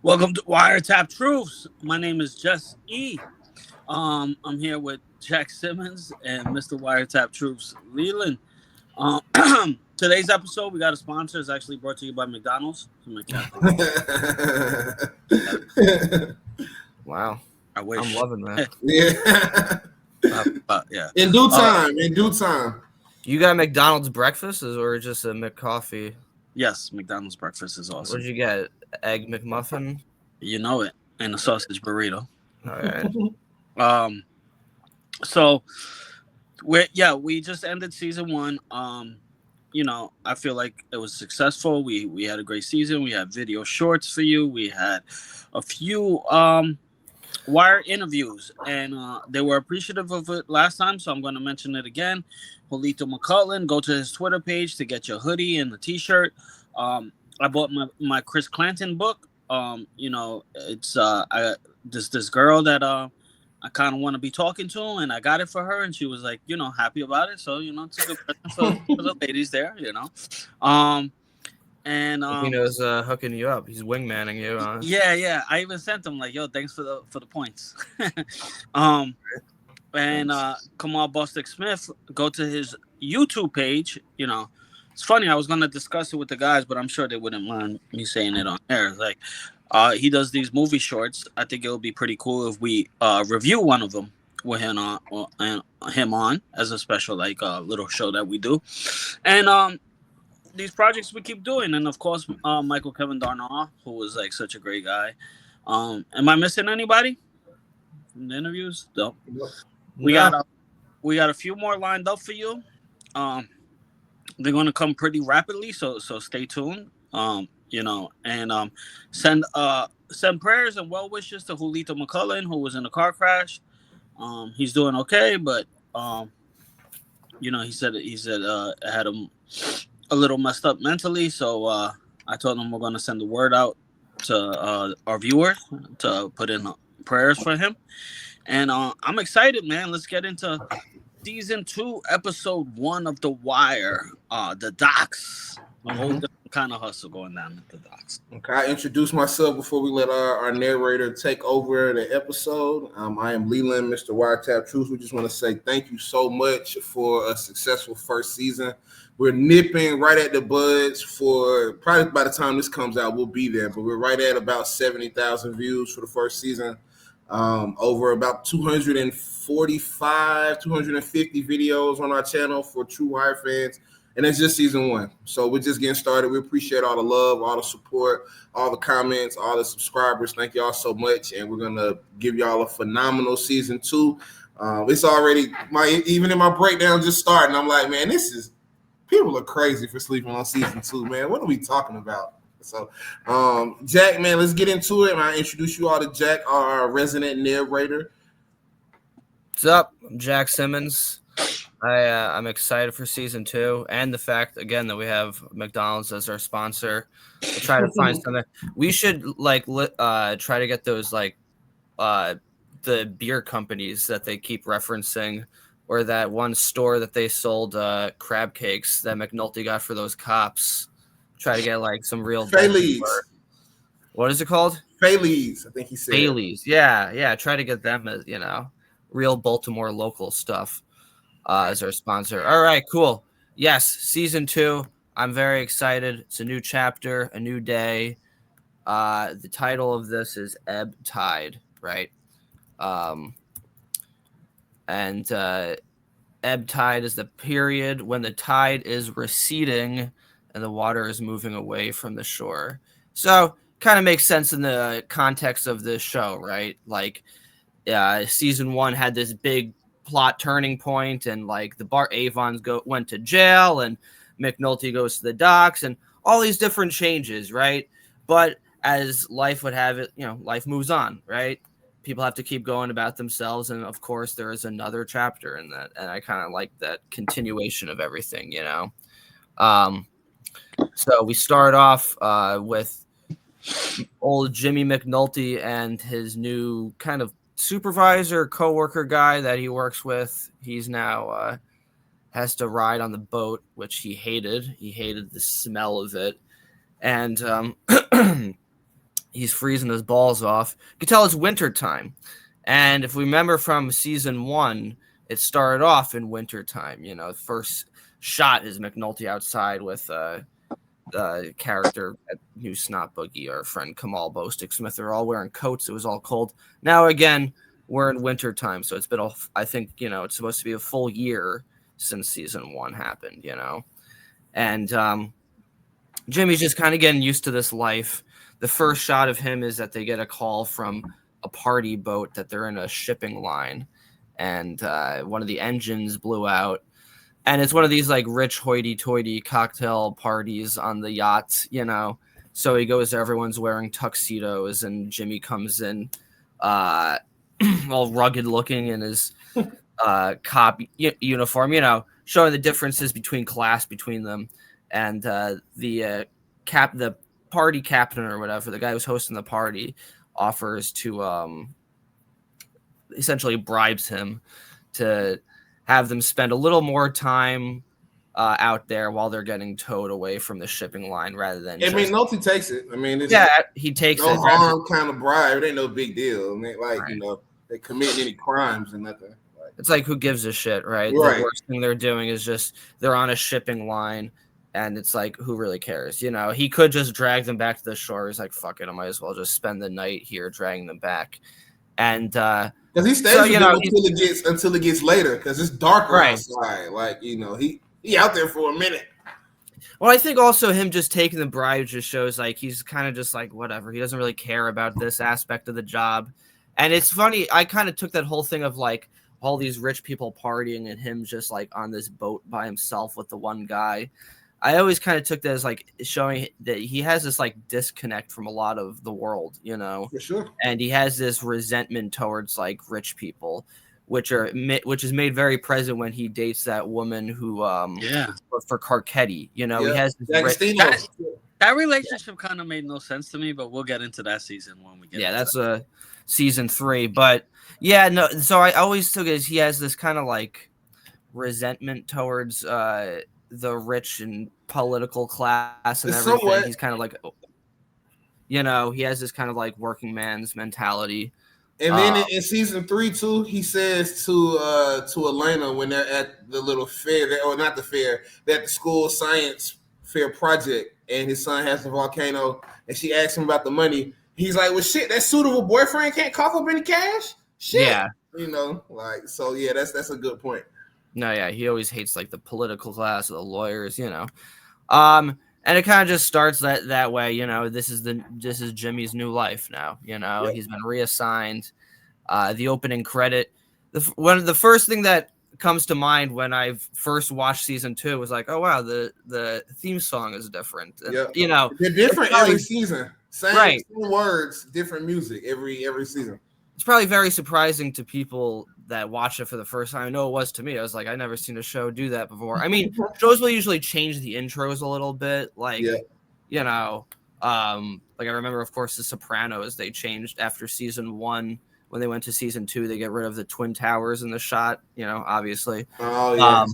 Welcome to Wiretapped Truths. My name is Jess E. I'm here with Jack Simmons and Mr. Wiretap Truths Leland. Um, today's episode, we got a sponsor. It's actually brought to you by McDonald's. So my cat thinks Wow, I wish. I'm loving that. Yeah. In due time. In due time. You got McDonald's breakfast or just a McCoffee? Yes, McDonald's breakfast is What awesome. did you get? Egg McMuffin? You know it. And a sausage burrito. All right. So we just ended season 1. I feel like it was successful. We had a great season. We had video shorts for you. We had a few wire interviews, and they were appreciative of it last time, so I'm going to mention it again. Polito McCullen, go to his Twitter page to get your hoodie and the t-shirt. I bought my Chris Clanton book. It's this girl that I kind of want to be talking to, and I got it for her, and she was like, happy about it. So, it's a good present for the ladies there, And he knows hooking you up. He's wingmanning you. Yeah. I even sent him like, yo, thanks for the points. Kamal Bostic Smith, go to his YouTube page. It's funny. I was gonna discuss it with the guys, but I'm sure they wouldn't mind me saying it on air. Like, he does these movie shorts. I think it would be pretty cool if we review one of them with him on as a special little show that we do. And these projects we keep doing, and of course Michael Kevin Darnall, who was like such a great guy. Am I missing anybody from the interviews? No. We got a few more lined up for you. They're going to come pretty rapidly, so stay tuned. Send prayers and well wishes to Julito McCullen, who was in a car crash. He's doing okay, but he said it had him a little messed up mentally. So I told him we're going to send the word out to our viewers to put in prayers for him. And I'm excited, man. Let's get into season 2, episode 1 of The Wire, the Docks. A whole different kind of hustle going down at the Docks. Okay, I introduce myself before we let our narrator take over the episode. I am Leland, Mr. Wiretap Truth. We just want to say thank you so much for a successful first season. We're nipping right at the buds for probably by the time this comes out, we'll be there. But we're right at about 70,000 views for the first season. Over about 245, 250 videos on our channel for true Wire fans. And it's just season 1. So we're just getting started. We appreciate all the love, all the support, all the comments, all the subscribers. Thank y'all so much. And we're going to give y'all a phenomenal season 2. It's already, even in my breakdown just starting, I'm like, man, people are crazy for sleeping on season 2, man. What are we talking about? So, Jack, man, let's get into it. And I introduce you all to Jack, our resident narrator. What's up? I'm Jack Simmons. I'm excited for season 2 and the fact again that we have McDonald's as our sponsor. We'll try to find something. We should try to get those the beer companies that they keep referencing, or that one store that they sold crab cakes that McNulty got for those cops. Try to get some real Bailey's. What is it called? Bailey's, I think he said. Bailey's. Yeah. Try to get them as real Baltimore local stuff as our sponsor. All right, cool. Yes, season 2. I'm very excited. It's a new chapter, a new day. The title of this is Ebb Tide, right? And ebb tide is the period when the tide is receding and the water is moving away from the shore. So kind of makes sense in the context of this show, right? Season 1 had this big plot turning point, and the Bart Avons went to jail, and McNulty goes to the docks, and all these different changes, right? But as life would have it, life moves on, right? People have to keep going about themselves, and of course there is another chapter in that, and I kind of like that continuation of everything, So we start off with old Jimmy McNulty and his new kind of supervisor, coworker guy that he works with. He's now has to ride on the boat, which he hated. He hated the smell of it. And He's freezing his balls off. You can tell it's winter time. And if we remember from season 1, it started off in winter time. You know, the first shot is McNulty outside with the character at New Snot Boogie, our friend Kamal Bostick Smith. They're all wearing coats. It was all cold. Now, again, we're in winter time. So it's been, I think, you know, it's supposed to be a full year since season 1 happened, you know. And Jimmy's just kind of getting used to this life. The first shot of him is that they get a call from a party boat that they're in a shipping line, and one of the engines blew out. And it's one of these like rich hoity-toity cocktail parties on the yacht, you know. So he goes, everyone's wearing tuxedos, and Jimmy comes in all rugged looking in his cop uniform, you know, showing the differences between class between them. And the party captain or whatever, the guy who's hosting the party, offers to essentially bribes him to have them spend a little more time out there while they're getting towed away from the shipping line rather than. I mean, Nolte takes it. I mean, it's he takes no it. harm kind of bribe. It ain't no big deal. I mean, like, right. You know, they commit any crimes and nothing. Like, it's like, who gives a shit, right? Right. The worst thing they're doing is just they're on a shipping line. And it's like, who really cares? You know, he could just drag them back to the shore. He's like, fuck it, I might as well just spend the night here dragging them back. And because he stays with them until it gets later, because it's darker outside. Like, you know, he out there for a minute. Well, I think also him just taking the bribe just shows like he's kind of just like whatever. He doesn't really care about this aspect of the job. And it's funny, I kind of took that whole thing of like all these rich people partying and him just like on this boat by himself with the one guy. I always kind of took that as like showing that he has this like disconnect from a lot of the world, you know. For sure. And he has this resentment towards like rich people, which is made very present when he dates that woman who for Carcetti, you know. He has this that relationship kind of made no sense to me, but we'll get into that season when we get. Yeah, that's a season 3, but yeah, no. So I always took it as he has this kind of like resentment towards the rich and political class and everything. Somewhat. He's kind of like, you know, he has this kind of like working man's mentality. And then in season 3 too, he says to Elena when they're at the little fair, or not the fair, they're at the school science fair project, and his son has the volcano, and she asks him about the money. He's like, well, shit, that suitable boyfriend can't cough up any cash? Shit. Yeah. You know, like, so yeah, that's a good point. No, yeah, he always hates like the political class or the lawyers, you know. And it kind of just starts that way, you know. This is Jimmy's new life now, you know. Yep. He's been reassigned. The opening credit, one of the first thing that comes to mind when I first watched season 2 was like, oh wow, the theme song is different. Yep. You know, they're different every season. Same words, different music every season. It's probably very surprising to people that watch it for the first time. I know it was to me. I was like, I've never seen a show do that before. I mean, shows will usually change the intros a little bit. Like, you know, like I remember, of course, The Sopranos, they changed after season 1. When they went to season 2, they get rid of the Twin Towers in the shot, you know, obviously. Oh, yeah.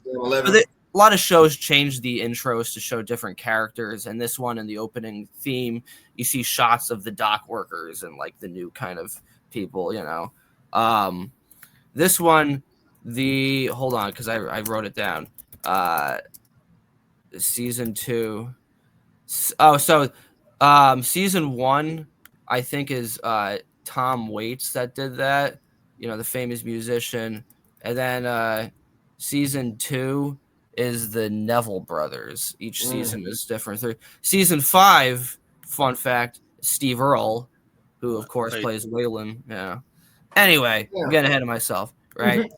A lot of shows change the intros to show different characters. And this one, in the opening theme, you see shots of the dock workers and like the new kind of people, you know. This one, hold on, because I wrote it down. Season 2. Season 1, I think, is Tom Waits that did that, you know, the famous musician. And then season 2 is the Neville brothers. Each season is different. Season 5, fun fact, Steve Earle, who of course plays Waylon. Yeah. Anyway, I'm getting ahead of myself, right?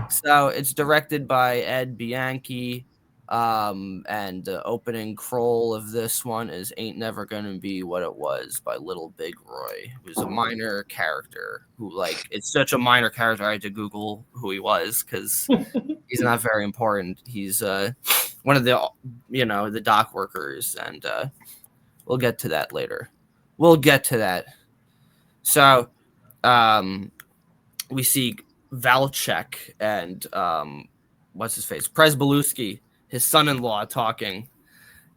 So it's directed by Ed Bianchi. And the opening crawl of this one is Ain't Never Gonna Be What It Was by Little Big Roy, who's a minor character who, like, it's such a minor character I had to Google who he was because he's not very important. He's one of the, you know, the dock workers, and we'll get to that later. We'll get to that. So we see Valchek and what's his face? Presbeluski, his son-in-law, talking.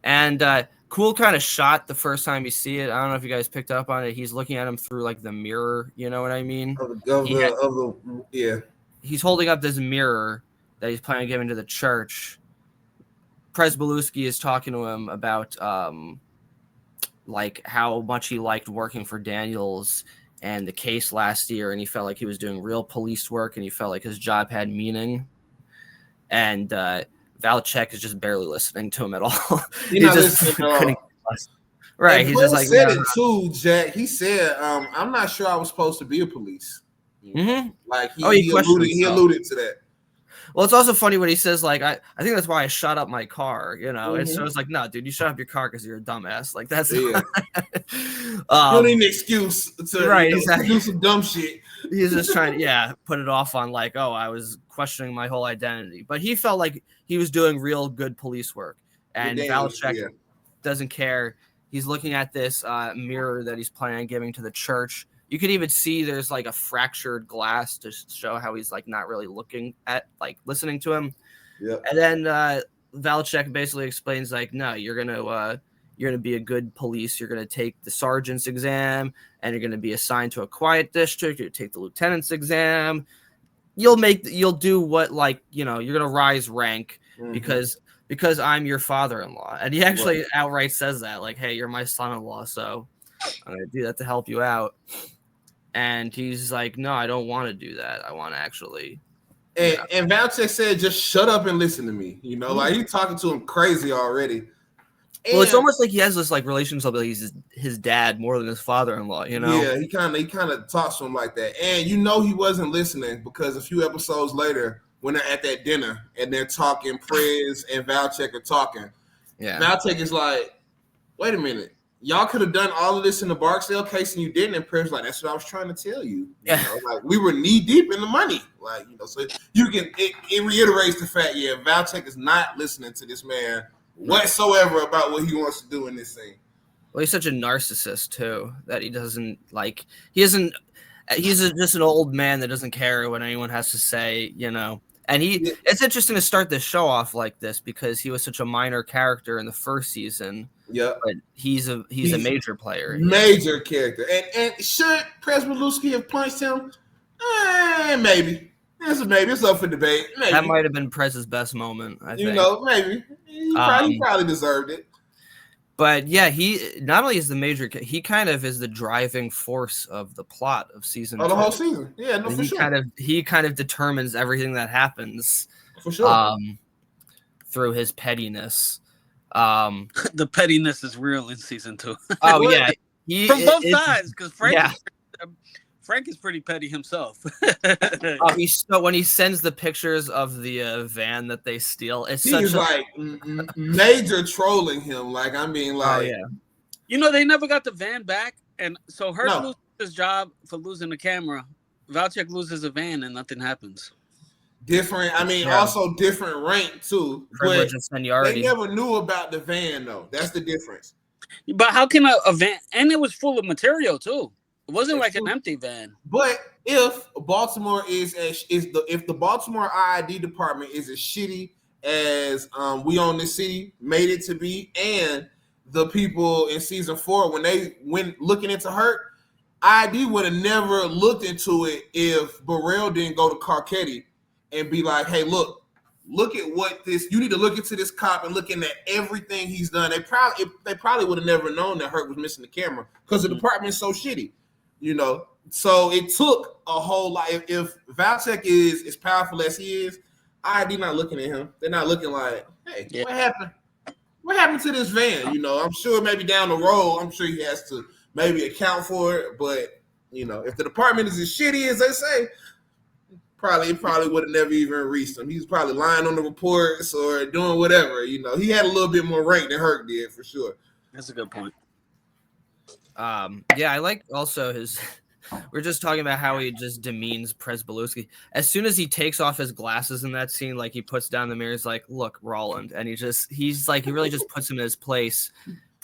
And cool kind of shot the first time you see it. I don't know if you guys picked up on it. He's looking at him through like the mirror. You know what I mean? Yeah. He's holding up this mirror that he's planning on giving to the church. Presbeluski is talking to him about like how much he liked working for Daniels and the case last year, and he felt like he was doing real police work, and he felt like his job had meaning. And Valchek is just barely listening to him at all. He's not listening at all. Right. And he's just like, said it too, Jack. He said, I'm not sure I was supposed to be a police. Mm-hmm. Like he alluded to that. Well, it's also funny when he says, like, I think that's why I shot up my car, you know. Mm-hmm. It's like, no, dude, you shot up your car because you're a dumbass. Like, that's you don't need an excuse to exactly. do some dumb shit. He's just trying to, put it off on like, oh, I was questioning my whole identity. But he felt like he was doing real good police work. And Valchek doesn't care. He's looking at this mirror that he's planning on giving to the church. You can even see there's like a fractured glass to show how he's like not really looking at, like listening to him. Yeah. And then Valchek basically explains like, no, you're gonna be a good police. You're gonna take the sergeant's exam, and you're gonna be assigned to a quiet district. You take the lieutenant's exam. You'll do what, like, you know, you're gonna rise rank because I'm your father-in-law. And he actually outright says that, like, hey, you're my son-in-law, so I'm gonna do that to help you out. And he's like, no, I don't want to do that. I want to actually. And Valchek said, just shut up and listen to me. You know, like he's talking to him crazy already. Well, it's almost like he has this like relationship with his dad more than his father-in-law, you know? Yeah, he kind of talks to him like that. And you know he wasn't listening because a few episodes later, when they're at that dinner and they're talking, Prez and Valchek are talking. Yeah. Valchek is like, wait a minute. Y'all could have done all of this in the Barksdale case and you didn't. And Prez like, that's what I was trying to tell you. You know, like we were knee deep in the money. Like, you know, so you can it reiterates the fact, Valchek is not listening to this man whatsoever about what he wants to do in this scene. Well, he's such a narcissist too that he doesn't like. He's just an old man that doesn't care what anyone has to say, you know. And it's interesting to start this show off like this because he was such a minor character in the first season. Yeah, but he's a major player, major character. And should Presbeluski have punched him? Maybe. It's up for debate. Maybe. That might have been Prez's best moment. I think. You know, maybe he probably deserved it. But yeah, he not only is the major, he kind of is the driving force of the plot of season. The whole season, yeah, no, for sure. He kind of determines everything that happens, for sure, through his pettiness. The pettiness is real in season 2. Oh yeah, from both sides, because Frank is pretty petty himself. When he sends the pictures of the van that they steal, he's like major trolling him. Like, I mean, like, you know, they never got the van back, and so Hurt loses his job for losing the camera. Valchek loses a van, and nothing happens. Different. I mean, also different rank too. Privilege and seniority. They never knew about the van though. That's the difference. But how can a van? And it was full of material too. It wasn't like an empty van. But if Baltimore if the Baltimore IID department is as shitty as We Own This City made it to be, and the people in season 4 when they went looking into Hurt, IID would have never looked into it if Burrell didn't go to Carcetti and be like, hey, look at what this. You need to look into this cop and looking at everything he's done. They probably would have never known that Hurt was missing the camera because the department is so shitty. You know, so it took a whole lot. If Valchek is as powerful as he is, ID not looking at him. They're not looking like, hey, what happened? What happened to this van? You know, I'm sure maybe down the road, I'm sure he has to maybe account for it. But, you know, if the department is as shitty as they say, it probably would have never even reached him. He's probably lying on the reports or doing whatever. You know, he had a little bit more rank than Hurt did for sure. That's a good point. I like also his. We're just talking about how he just demeans Presbeluski. As soon as he takes off his glasses in that scene, like he puts down the mirror, he's like, "Look, Roland," and he really just puts him in his place.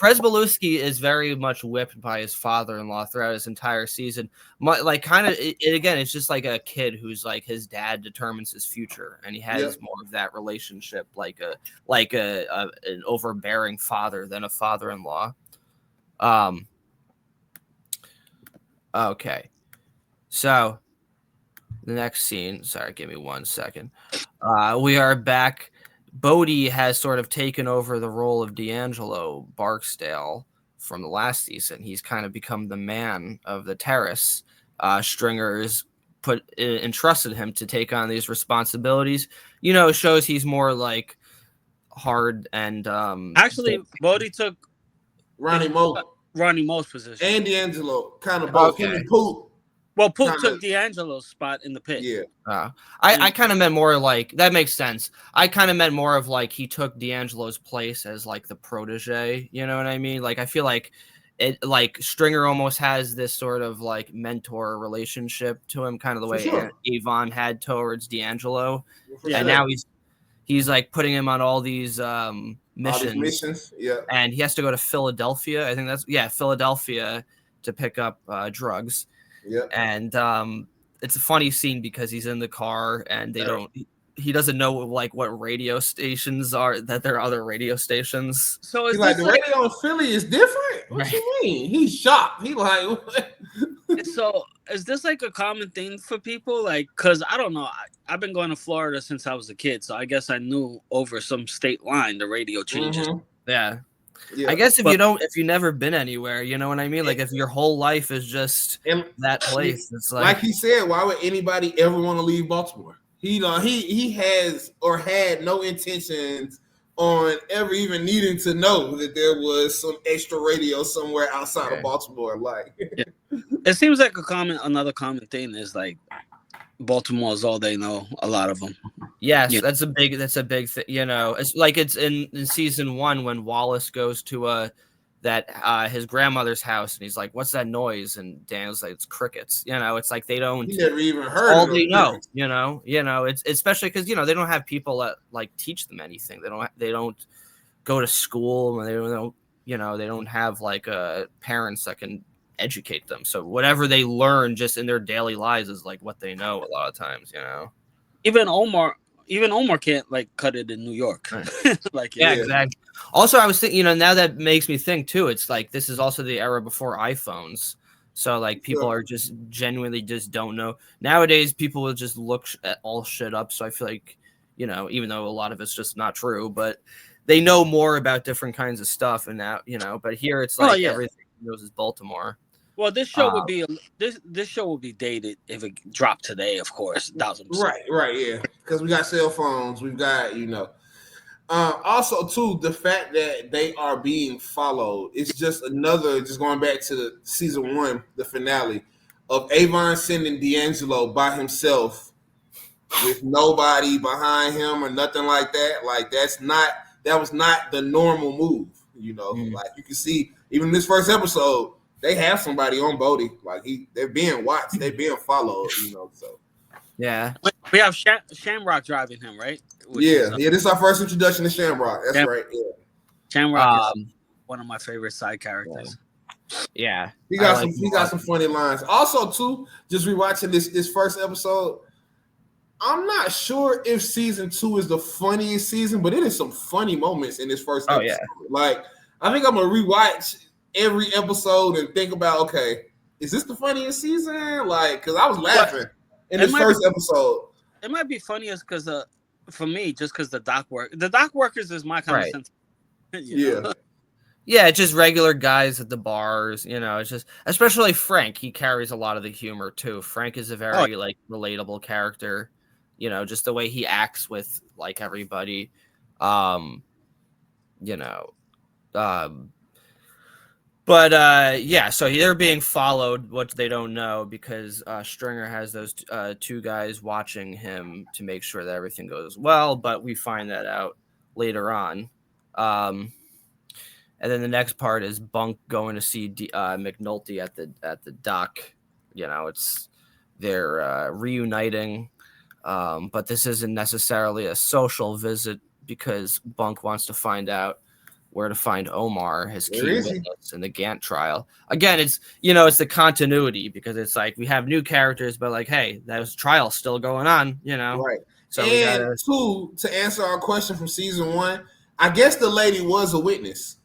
Presbalewski is very much whipped by his father-in-law throughout his entire season. Like, kind of, again, it's just like a kid who's like his dad determines his future, and he has more of that relationship, like an overbearing father than a father-in-law. Okay, so the next scene. Sorry, give me 1 second. We are back. Beadie has sort of taken over the role of D'Angelo Barksdale from the last season. He's kind of become the man of the terrace. Stringer's entrusted him to take on these responsibilities. You know, it shows he's more like hard and actually Beadie took Ronnie Mo's position and D'Angelo, kind of both. Him and Poop. Well, Poop took D'Angelo's spot in the pit. Yeah. I kind of meant more like that makes sense. I kind of meant more of like he took D'Angelo's place as like the protege. You know what I mean? Like I feel like it like Stringer almost has this sort of like mentor relationship to him, kind of the way Avon had towards D'Angelo. And now he's like putting him on all these missions. And he has to go to Philadelphia. I think that's Philadelphia to pick up drugs. Yeah, and it's a funny scene because he's in the car and he doesn't know like what radio stations are, that there are other radio stations. So it's like the radio in Philly is different. What you mean? He's shocked. He like what? So is this like a common thing for people? Like, cause I don't know. I've been going to Florida since I was a kid, so I guess I knew over some state line the radio changes. Yeah. I guess if you've never been anywhere, you know what I mean? Like if your whole life is just that place, it's like he said, why would anybody ever want to leave Baltimore? He has or had no intentions on ever even needing to know that there was some extra radio somewhere outside of Baltimore. Like it seems like another common thing is like Baltimore is all they know. A lot of them. Yes, that's a big thing. You know, it's like it's in season 1 when Wallace goes to his grandmother's house and he's like, "What's that noise?" And Daniel's like, "It's crickets." You know, it's like they don't. He never even heard. All they know. You know, it's especially because they don't have people that like teach them anything. They don't go to school and they don't have like parents that can educate them. So whatever they learn just in their daily lives is like what they know a lot of times. Even Omar can't like cut it in New York. Like exactly. Also, I was thinking, now that makes me think too. It's like this is also the era before iPhones, so like people are just genuinely just don't know. Nowadays, people will just look at all shit up. So I feel like even though a lot of it's just not true, but they know more about different kinds of stuff. And now but here it's like everything knows is Baltimore. Well, this show would be this show would be dated if it dropped today, of course, 1,000%. Right, yeah, because we got cell phones, we've got also too the fact that they are being followed. It's just going back to the season 1, the finale of Avon sending D'Angelo by himself with nobody behind him or nothing like that. Like that was not the normal move. Like you can see even in this first episode. They have somebody on Beadie, like they're being watched, they're being followed, So yeah, we have Shamrock driving him, right? This is our first introduction to Shamrock. That's right. Yeah, Shamrock is one of my favorite side characters. Yeah, he got some funny lines. Also, too, just rewatching this first episode. I'm not sure if season 2 is the funniest season, but it is some funny moments in this first episode. Like I think I'm gonna rewatch every episode and think about, okay, is this the funniest season? Like, because I was laughing in this first episode. It might be funniest because for me, just because the dock workers is my kind of sense. Yeah, it's just regular guys at the bars. It's just, especially Frank. He carries a lot of the humor too. Frank is a very like relatable character. Just the way he acts with like everybody. But so they're being followed, what they don't know, because Stringer has those 2 guys watching him to make sure that everything goes well. But we find that out later on. And then the next part is Bunk going to see McNulty at the dock. They're reuniting, but this isn't necessarily a social visit because Bunk wants to find out where to find Omar, his Where key is he? witness in the Gantt trial. Again, it's it's the continuity, because it's like we have new characters, but like, hey, that was trial still going on, Right. So and we gotta. two, to answer our question from season 1, I guess the lady was a witness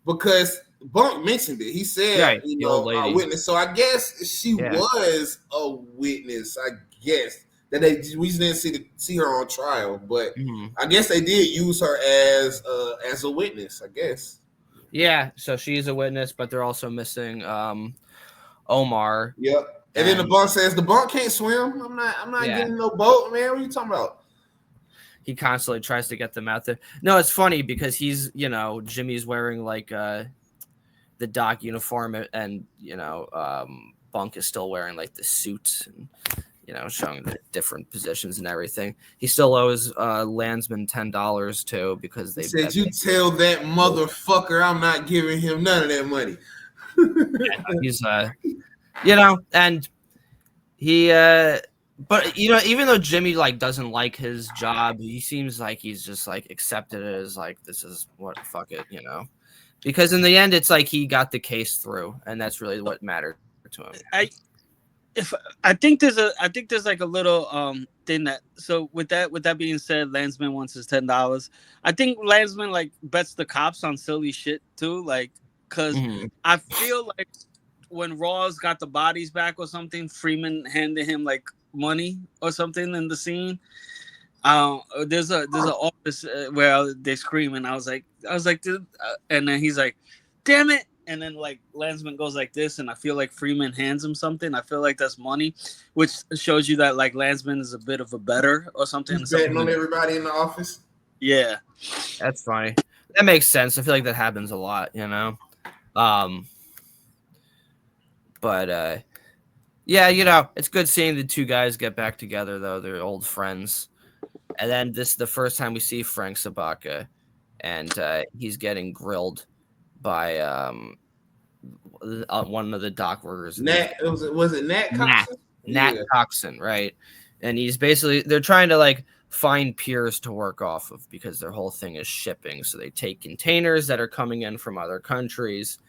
because Bunk mentioned it. He said, Right, the old a lady. witness. So I guess she was a witness. I guess that we just didn't see her on trial, but I guess they did use her as a witness. I guess. Yeah, so she's a witness, but they're also missing Omar. Yep. And then the Bunk says the Bunk can't swim. I'm not getting no boat, man. What are you talking about? He constantly tries to get them out there. No, it's funny because he's, Jimmy's wearing like the doc uniform, and Bunk is still wearing like the suit, and showing the different positions and everything. He still owes Landsman $10 too, because they said, "You tell that motherfucker I'm not giving him none of that money." He's and he but even though Jimmy like doesn't like his job, he seems like he's just like accepted it as like, this is what, fuck it, because in the end it's like he got the case through, and that's really what mattered to him. I think there's like a little thing that, so with that being said, Landsman wants his $10. I think Landsman like bets the cops on silly shit too, like, because I feel like when Rawls got the bodies back or something, Freeman handed him like money or something in the scene. There's a office where they scream, and I was like, dude, and then he's like, damn it. And then like Landsman goes like this, and I feel like Freeman hands him something. I feel like that's money, which shows you that like Landsman is a bit of a better or something. He's betting on everybody in the office. Yeah, that's funny. That makes sense. I feel like that happens a lot, But yeah, it's good seeing the two guys get back together, though. They're old friends. And then this is the first time we see Frank Sobotka, and he's getting grilled by one of the dock workers. Was it Nat Coxon? Nat Coxon, right? And he's basically, they're trying to like find piers to work off of, because their whole thing is shipping. So they take containers that are coming in from other countries,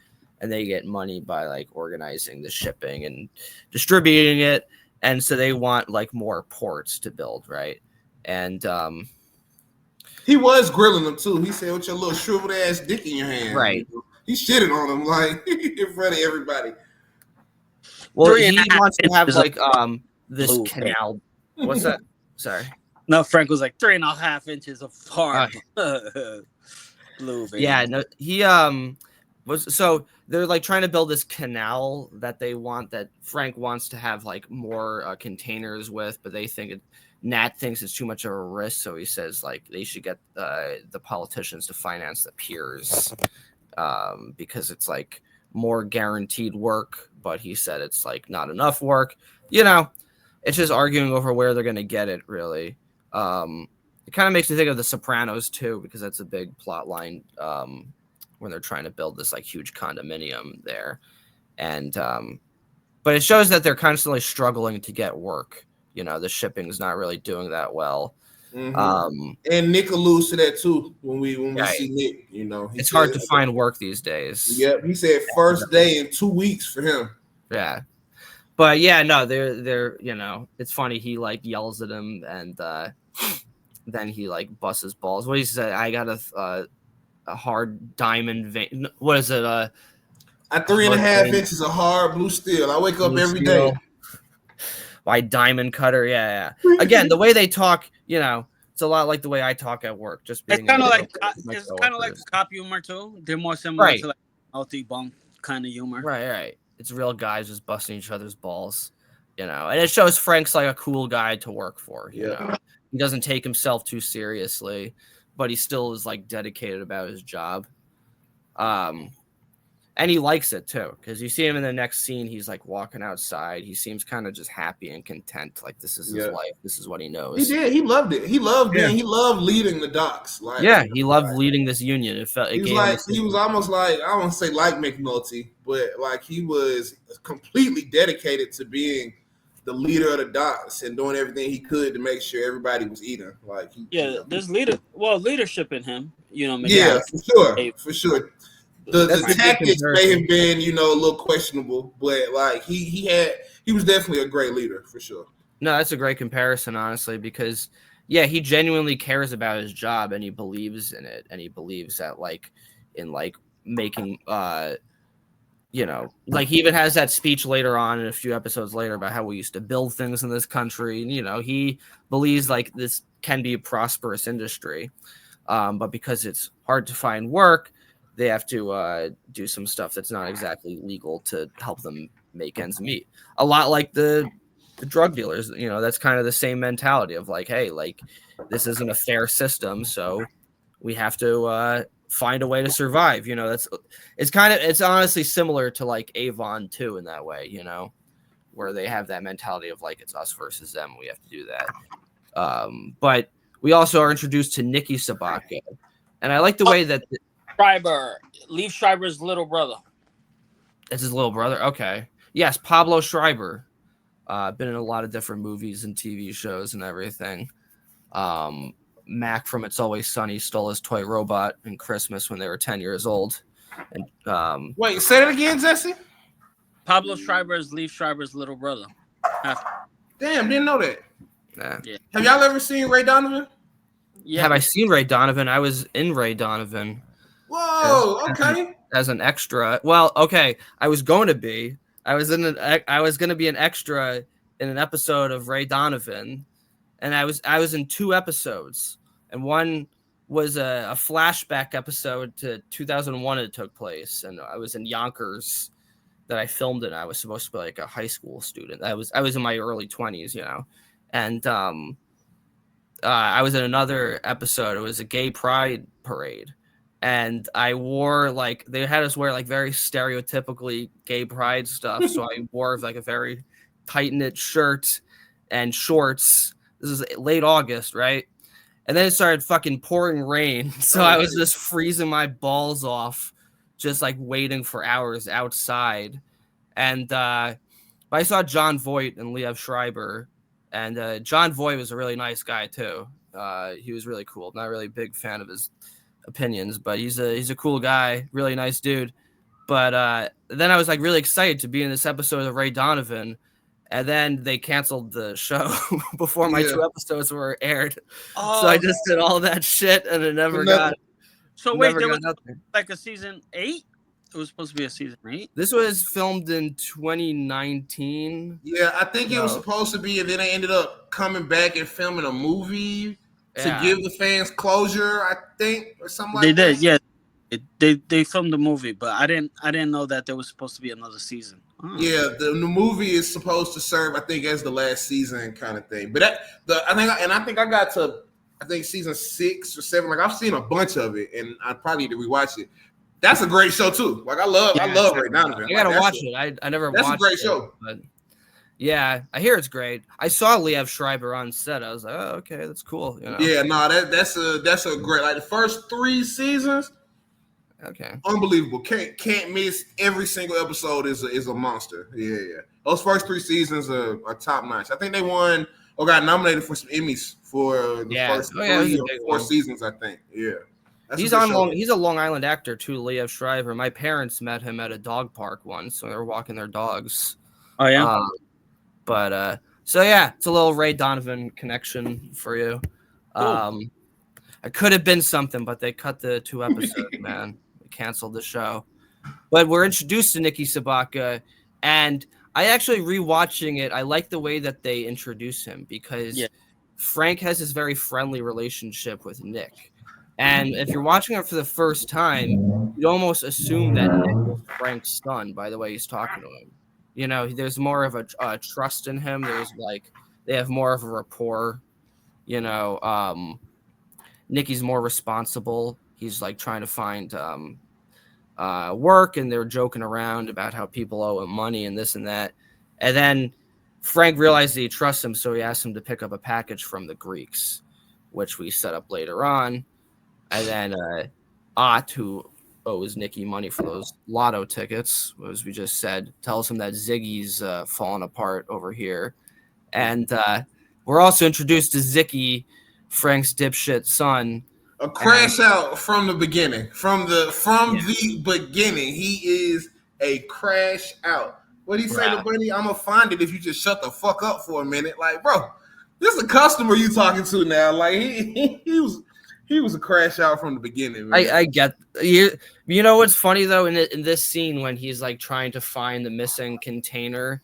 and they get money by like organizing the shipping and distributing it. And so they want like more ports to build, right? And he was grilling them too. He said, "With your little shriveled ass dick in your hand," right? He shitted on him like in front of everybody. Well, he wants to have like this canal. What's that? Sorry. No, Frank was like 3.5 inches apart. Blue. Baby. Yeah, no, he was, so they're like trying to build this canal that they want, that Frank wants to have like more containers with, but they think Nat thinks it's too much of a risk, so he says like they should get the politicians to finance the piers, because it's like more guaranteed work, but he said it's like not enough work. It's just arguing over where they're going to get it, really. It kind of makes me think of The Sopranos too, because that's a big plot line when they're trying to build this like huge condominium there. And but it shows that they're constantly struggling to get work. The shipping's not really doing that well. And Nick alludes to that too when we see Nick. It's hard to find work these days. Yep, he said first day in 2 weeks for him. Yeah, but yeah, no, they're it's funny. He like yells at him, and then he like busts his balls. What he said? I got a hard diamond vein. What is it? At 3.5 inches of hard blue steel. I wake up every day. By diamond cutter, yeah. Again, the way they talk, it's a lot like the way I talk at work. Just being it's kind of like cop humor too. They're more similar to like multi-bunk kind of humor. Right. It's real guys just busting each other's balls, and it shows Frank's like a cool guy to work for. You know, he doesn't take himself too seriously, but he still is like dedicated about his job. And he likes it too, because you see him in the next scene. He's like walking outside. He seems kind of just happy and content. Like this is his life. This is what he knows. He did. He loved it. He loved being. He loved leading the docks. Like he loved leading this union. It felt. He was almost like, I won't say like McNulty, but like he was completely dedicated to being the leader of the docks and doing everything he could to make sure everybody was eating. Like there's leadership in him. make Yeah, it for sure. That's The a good tactics may comparison. have been, a little questionable, but like he was definitely a great leader for sure. No, that's a great comparison, honestly, because yeah, he genuinely cares about his job and he believes in it, and he believes that in making like he even has that speech later on in a few episodes later about how we used to build things in this country, and he believes like this can be a prosperous industry, but because it's hard to find work, they have to do some stuff that's not exactly legal to help them make ends meet. A lot like the drug dealers, that's kind of the same mentality of like, hey, like this isn't a fair system, so we have to find a way to survive. It's honestly similar to like Avon too in that way, where they have that mentality of like it's us versus them. We have to do that. But we also are introduced to Nicky Sobotka, and I like the way that Schreiber, Leaf Schreiber's little brother. it's his little brother. Okay, yes, Pablo Schreiber. Been in a lot of different movies and TV shows and everything. Mac from It's Always Sunny stole his toy robot in Christmas when they were 10 years old. And Wait, say that again, Jesse. Pablo Schreiber is Leaf Schreiber's little brother. Damn, didn't know that. Yeah. Have y'all ever seen Ray Donovan? Yeah. Have I seen Ray Donovan? I was in Ray Donovan. Whoa, okay. As an extra. Well, okay. I was going to be an extra in an episode of Ray Donovan, and I was in 2 episodes, and one was a flashback episode to 2001. It took place, and I was in Yonkers that I filmed it. I was supposed to be like a high school student. I was in my early 20s, and I was in another episode. It was a gay pride parade. And I wore they had us wear very stereotypically gay pride stuff. So I wore like a very tight knit shirt and shorts. This is late August, right? And then it started fucking pouring rain. So I was just freezing my balls off, just waiting for hours outside. And I saw John Voight and Liev Schreiber. And John Voight was a really nice guy too. He was really cool. Not really a big fan of his opinions, but he's a cool guy, really nice dude. But then I was really excited to be in this episode of Ray Donovan, and then they canceled the show before my 2 episodes were aired. So I just did all that shit, and it never got. So wait, there was a season 8. It was supposed to be a season 8. This was filmed in 2019. Yeah, I think it was supposed to be, and then they ended up coming back and filming a movie to give the fans closure, I think, or something like that. They did, yeah. They filmed the movie, but I didn't know that there was supposed to be another season. Oh. Yeah, the movie is supposed to serve, I think, as the last season kind of thing. But I think I got to season 6 or 7. I've seen a bunch of it, and I probably need to rewatch it. That's a great show too. I love Ray Donovan. I gotta watch it. I never watched it. That's a great show. But yeah, I hear it's great. I saw Liev Schreiber on set. I was like, oh, okay, that's cool. Yeah, no, that's a great. The first 3 seasons, okay, unbelievable. Can't miss. Every single episode is a monster. Yeah. Those first 3 seasons are top notch. I think they won or got nominated for some Emmys for the first 3 or 4 seasons. I think. Yeah. He's a Long Island actor too, Liev Schreiber. My parents met him at a dog park once, so they were walking their dogs. Oh yeah. So yeah, it's a little Ray Donovan connection for you. Cool. I could have been something, but they cut the 2 episodes, man. They canceled the show. But we're introduced to Nicky Sobotka, and I actually rewatching it. I like the way that they introduce him because Frank has this very friendly relationship with Nick. And if you're watching it for the first time, you'd almost assume that Nick is Frank's son by the way he's talking to him. There's more of a trust in him. There's they have more of a rapport. Nicky's more responsible. He's trying to find work, and they're joking around about how people owe him money and this and that. And then Frank realized that he trusts him, so he asked him to pick up a package from the Greeks, which we set up later on. And then Ott, who owes Nicky money for those lotto tickets, as we just said, tells him that Ziggy's falling apart over here. And we're also introduced to Ziggy, Frank's dipshit son, A crash out from the beginning. From the beginning. He is a crash out. What did he say to Buddy? I'm gonna find it if you just shut the fuck up for a minute. Like, bro, this is a customer you talking to now. Like he was a crash out from the beginning. Man. I get you. You know what's funny though in this scene when he's like trying to find the missing container,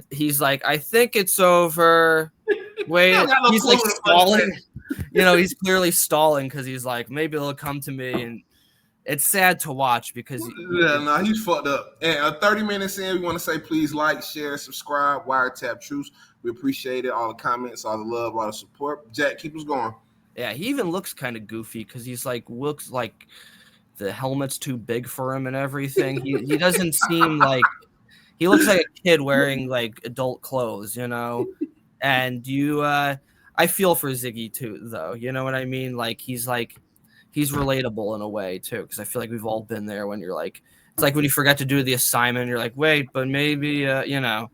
he's like, I think it's over. Wait, he's like stalling. You know, he's clearly stalling because he's like, maybe they'll come to me, and it's sad to watch because he's fucked up. And 30 minutes in, we want to say please like, share, subscribe, Wiretapped Truths. We appreciate it. All the comments, all the love, all the support. Jack, keep us going. Yeah, he even looks kind of goofy because he's like looks like the helmet's too big for him and everything. He doesn't seem like he looks like a kid wearing like adult clothes, you know. And I feel for Ziggy too, though. You know what I mean? Like he's relatable in a way too, because I feel like we've all been there when you're like, it's like when you forget to do the assignment, you're like, wait, but maybe you know.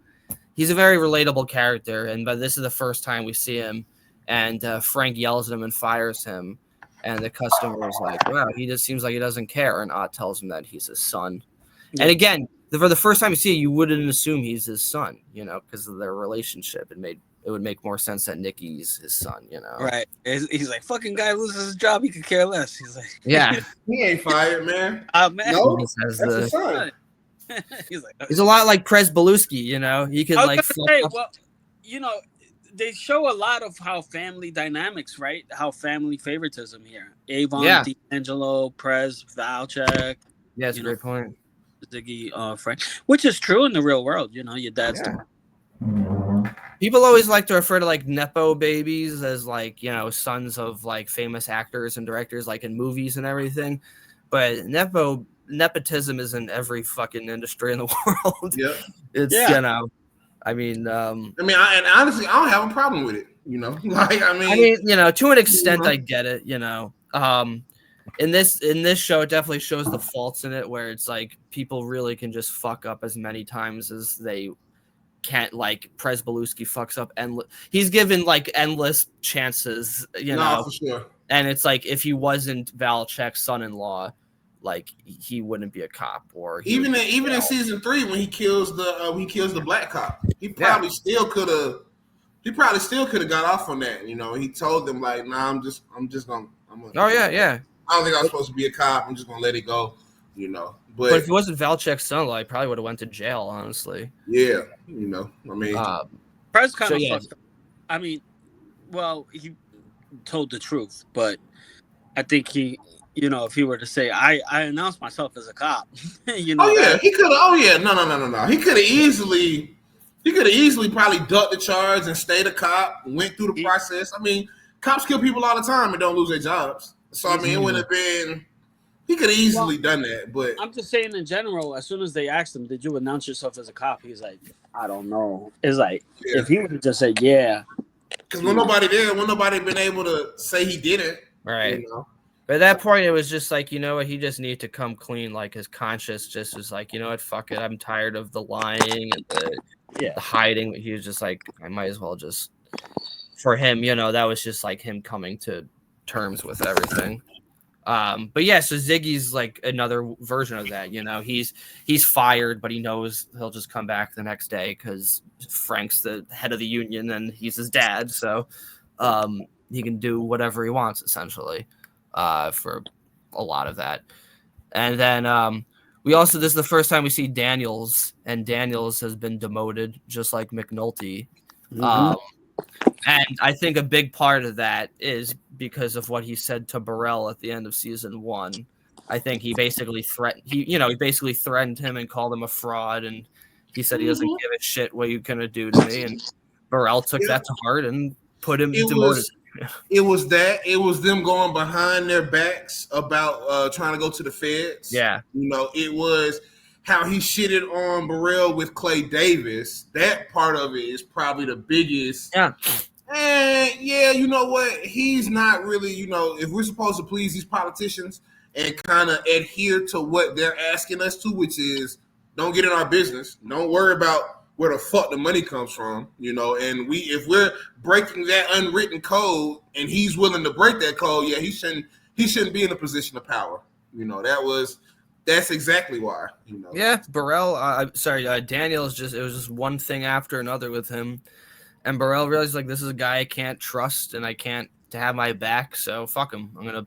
He's a very relatable character, but this is the first time we see him. And Frank yells at him and fires him. And the customer is like, wow, he just seems like he doesn't care. And Ott tells him that he's his son. Yeah. And again, for the first time you see it, you wouldn't assume he's his son, you know, because of their relationship. It would make more sense that Nicky's his son, you know. Right. He's like, fucking guy loses his job, he could care less. He's like, yeah. He ain't fired, man. Man. No, that's his son. He's like, he's a lot like Prez Beluski, you know. He could like well, you know, they show a lot of how family dynamics, right? How family favoritism here. Avon, D'Angelo, Prez, Valchek. Yeah, that's a great point. Ziggy, Frank, which is true in the real world. You know, your dad's. People always like to refer to like nepo babies as like, you know, sons of like famous actors and directors, like in movies and everything. But nepotism is in every fucking industry in the world. Yeah, it's you know. I mean, and honestly, I don't have a problem with it. You know, like I mean, you know, to an extent, I get it. You know, in this show, it definitely shows the faults in it, where it's like people really can just fuck up as many times as they can't. Like Prez Beluski fucks up endless. He's given like endless chances. You know, for sure. And it's like if he wasn't Valchek's son-in-law, like he wouldn't be a cop, or even in season 3 when he kills the black cop, he probably still could have got off on that. You know, he told them like, nah, I'm gonna. Oh yeah. I don't think I was supposed to be a cop. I'm just gonna let it go. You know, but if it wasn't Valchek's son-in-law, he probably would have went to jail. Honestly. Yeah, you know, I mean, Prez kind of fucked up. I mean, well, he told the truth, but I think he. You know, if he were to say, I announced myself as a cop, you know. He could have. Oh yeah, no. He could have easily probably ducked the charge and stayed a cop, went through the process. I mean, cops kill people all the time and don't lose their jobs. So I mean, it would have been. He could have easily done that, but I'm just saying in general. As soon as they asked him, "Did you announce yourself as a cop?" He's like, "I don't know." It's like if he would have just said, "Yeah," because when nobody been able to say he didn't, right? You know? But at that point, it was just like, you know what, he just needed to come clean. Like his conscience just was like, you know what, fuck it, I'm tired of the lying and the hiding. He was just like, I might as well just. For him, you know, that was just like him coming to terms with everything. But yeah, so Ziggy's like another version of that. You know, he's fired, but he knows he'll just come back the next day because Frank's the head of the union and he's his dad, so he can do whatever he wants essentially. For a lot of that. And then we also, this is the first time we see Daniels, and Daniels has been demoted just like McNulty. And I think a big part of that is because of what he said to Burrell at the end of season 1. I think he basically threatened him and called him a fraud, and he said he doesn't give a shit what you're gonna do to me, and Burrell took that to heart and put him demoted. It was them going behind their backs about trying to go to the feds. Yeah. You know, it was how he shitted on Burrell with Clay Davis. That part of it is probably the biggest. Yeah. And yeah, you know what? He's not really, you know, if we're supposed to please these politicians and kind of adhere to what they're asking us to, which is don't get in our business. Don't worry about where the fuck the money comes from, you know, and if we're breaking that unwritten code and he's willing to break that code, yeah, he shouldn't he shouldn't be in a position of power. That's exactly why. Yeah, Burrell. Daniels it was just one thing after another with him, and Burrell realized like this is a guy I can't trust and I can't to have my back. So fuck him. I'm gonna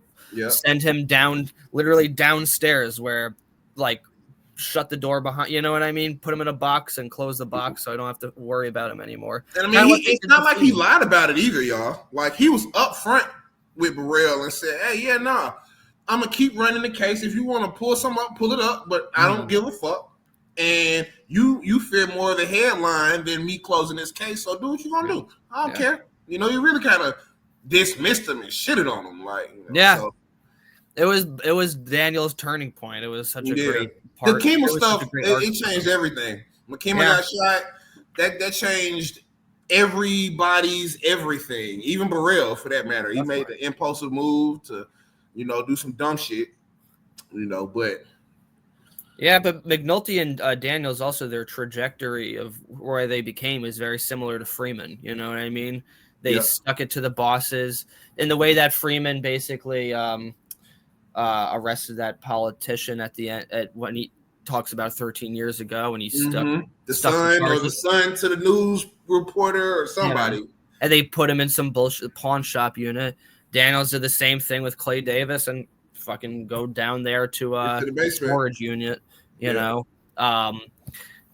send him down, literally downstairs, where like shut the door behind. You know what I mean? Put him in a box and close the box so I don't have to worry about him anymore. And I mean, it's not like he lied about it either, y'all. Like he was upfront with Burrell and said, "Hey, yeah, nah, I'm gonna keep running the case. If you want to pull something up, pull it up, but I don't give a fuck. And you fear more of the headline than me closing this case. So do what you gonna do. I don't care. You really kind of dismissed him and shitted on him, like So. It was Daniel's turning point. It was such a great part. The Kima stuff, it changed everything. When Kima got shot, that changed everybody's everything, even Burrell for that matter. He made the impulsive move to, do some dumb shit, but. Yeah, but McNulty and Daniels also, their trajectory of where they became is very similar to Freeman. You know what I mean? They stuck it to the bosses in the way that Freeman basically arrested that politician at the end when he talks about 13 years ago when he stuck the son to the news reporter or somebody. And they put him in some bullshit pawn shop unit. Daniels did the same thing with Clay Davis and fucking go down there to the storage unit, you know.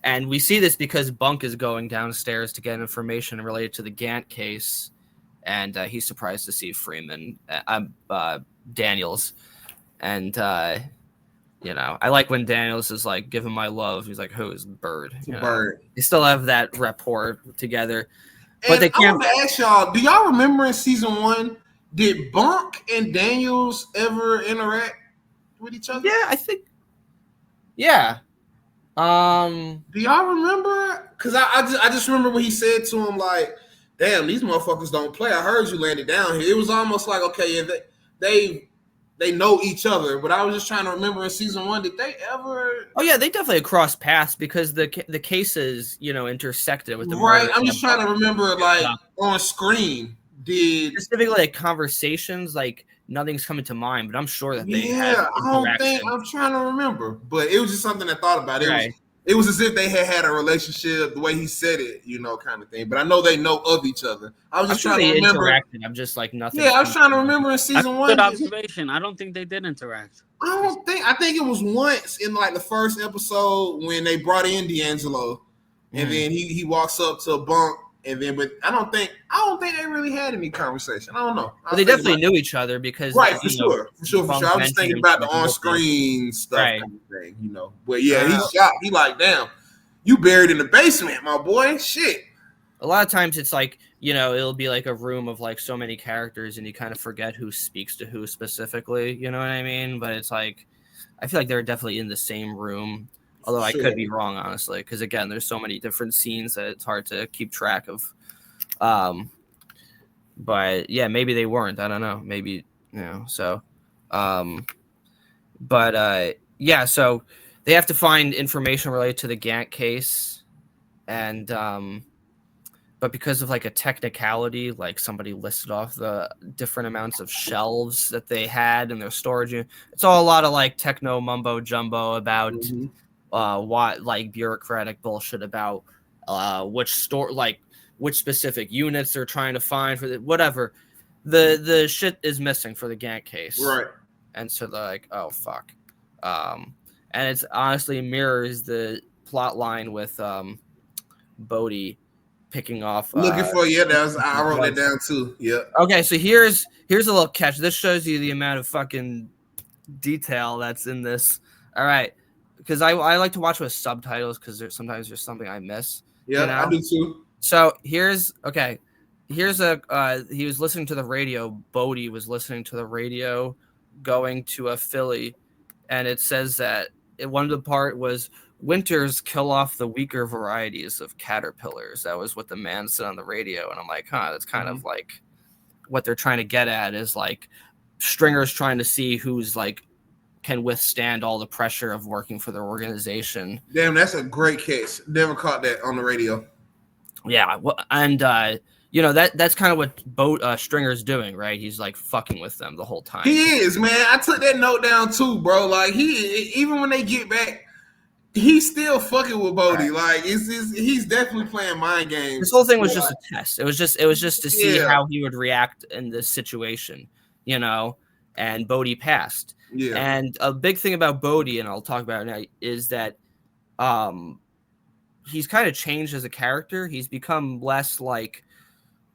And we see this because Bunk is going downstairs to get information related to the Gant case, and he's surprised to see Freeman, Daniels, and I like when Daniels is like, "Give him my love." He's like, "Who is Bird?" Bird. They still have that rapport together, but they can't. I want to ask y'all: do y'all remember in season 1? Did Bunk and Daniels ever interact with each other? Yeah, I think. Yeah. Do y'all remember? Because I just remember when he said to him, like, "Damn, these motherfuckers don't play. I heard you landed down here." It was almost like, okay, yeah, they know each other. But I was just trying to remember in season 1, did they ever? Oh yeah, they definitely crossed paths because the cases, intersected with the right. I'm just trying to remember, like, on screen. Did specifically like conversations, like nothing's coming to mind, but I'm sure that they had I'm trying to remember, but it was just something I thought about. It was as if they had a relationship, the way he said it, kind of thing. But I know they know of each other. I was just trying to remember. I'm just like nothing. Yeah, I was trying to remember in season 1. Good observation. I don't think they did interact. I think it was once in like the first episode when they brought in D'Angelo, and then he walks up to a Bunk. And then, but I don't think they really had any conversation. I don't know. But they definitely knew each other because for sure. I was just thinking about the on-screen stuff, kind of thing, But yeah, he's shocked. He like, damn, you buried in the basement, my boy. Shit. A lot of times it's like, it'll be like a room of like so many characters, and you kind of forget who speaks to who specifically. You know what I mean? But it's like, I feel like they're definitely in the same room. Although I could be wrong, honestly, because again, there's so many different scenes that it's hard to keep track of. But yeah, maybe they weren't. I don't know. Maybe So, yeah. So they have to find information related to the Gant case, and but because of like a technicality, like somebody listed off the different amounts of shelves that they had in their storage unit. It's all a lot of like techno mumbo jumbo about. What like bureaucratic bullshit about which specific units they're trying to find for whatever. The shit is missing for the Gant case, right? And so they're like, oh fuck, and it's honestly mirrors the plot line with Bodie picking off. Looking for I wrote that down too. Yeah. Okay, so here's a little catch. This shows you the amount of fucking detail that's in this. All right. Because I like to watch with subtitles because sometimes there's something I miss. Yeah, I do too. So here's he was listening to the radio. Bodie was listening to the radio going to a Philly, and it says that one of the part was winters kill off the weaker varieties of caterpillars. That was what the man said on the radio, and I'm like, that's kind of like what they're trying to get at is like Stringer's trying to see who's like can withstand all the pressure of working for their organization. Damn, that's a great case. Never caught that on the radio. Yeah, and you know, that's kind of what Stringer's doing, right? He's like fucking with them the whole time. He is, man. I took that note down too, bro. Like even when they get back, he's still fucking with Beadie. Right. Like he's definitely playing mind games. This whole thing was just a test. It was just to see how he would react in this situation, you know. And Beadie passed. Yeah. And a big thing about Beadie, and I'll talk about it now, is that he's kind of changed as a character. He's become less like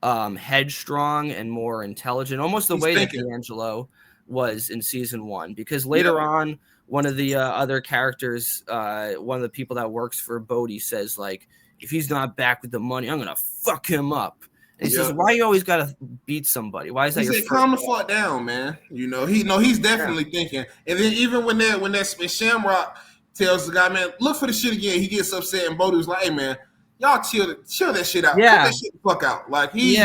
headstrong and more intelligent, almost the way that D'Angelo was in season 1. Because later on, one of the other characters, one of the people that works for Beadie says, like, if he's not back with the money, I'm gonna fuck him up. And he says, "Why you always gotta beat somebody? Why is that?" He said, "Calm the fuck down, man." You know, he's definitely thinking. And then even when that Shamrock tells the guy, "Man, look for the shit again," he gets upset, and Beadie was like, "Hey, man, y'all chill that shit out. Yeah, put that shit the fuck out." Like he's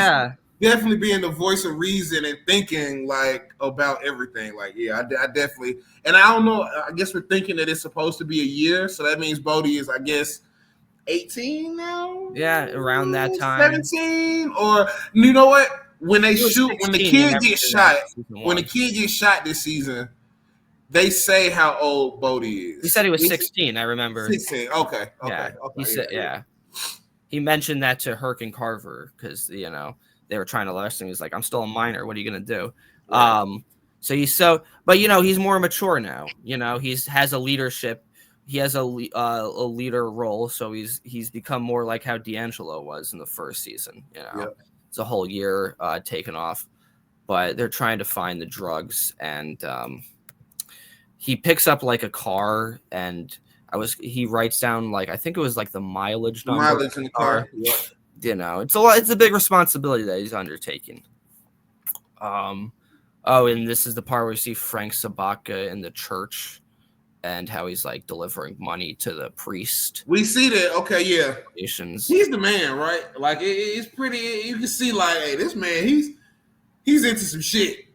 definitely being the voice of reason and thinking like about everything. Like, I definitely. And I don't know. I guess we're thinking that it's supposed to be a year, so that means Beadie is, I guess, 18 now. Yeah, around that time. 17, or you know what? When they shoot, when the kid gets shot this season, they say how old Beadie is. He said he was 16. I remember. 16. Okay. Yeah. He said, He mentioned that to Herc and Carver because they were trying to arrest him. He's like, "I'm still a minor. What are you gonna do?" Right. But he's more mature now. You know, has a leadership. He has a leader role, so he's become more like how D'Angelo was in the first season. You know, it's a whole year taken off, but they're trying to find the drugs, and he picks up like a car, and he writes down like I think it was like the mileage number. Mileage in the car. Yeah. You know, it's a big responsibility that he's undertaking. And this is the part where we see Frank Sobotka in the church. And how he's like delivering money to the priest. We see that. Okay, yeah. He's the man, right? Like it's pretty. You can see like, hey, this man, he's into some shit.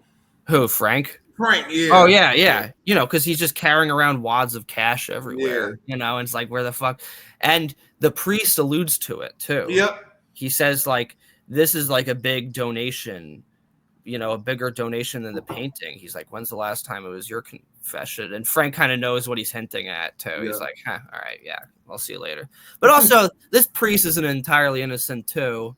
Who, Frank? Frank, yeah. Oh yeah. You know, because he's just carrying around wads of cash everywhere. Yeah. You know, and it's like, where the fuck? And the priest alludes to it too. Yep. He says like, this is like a big donation. You know, a bigger donation than the painting. He's like, "When's the last time it was your confession?" And Frank kind of knows what he's hinting at too. Yeah. He's like, all right, yeah, I'll see you later. But also, this priest isn't entirely innocent too.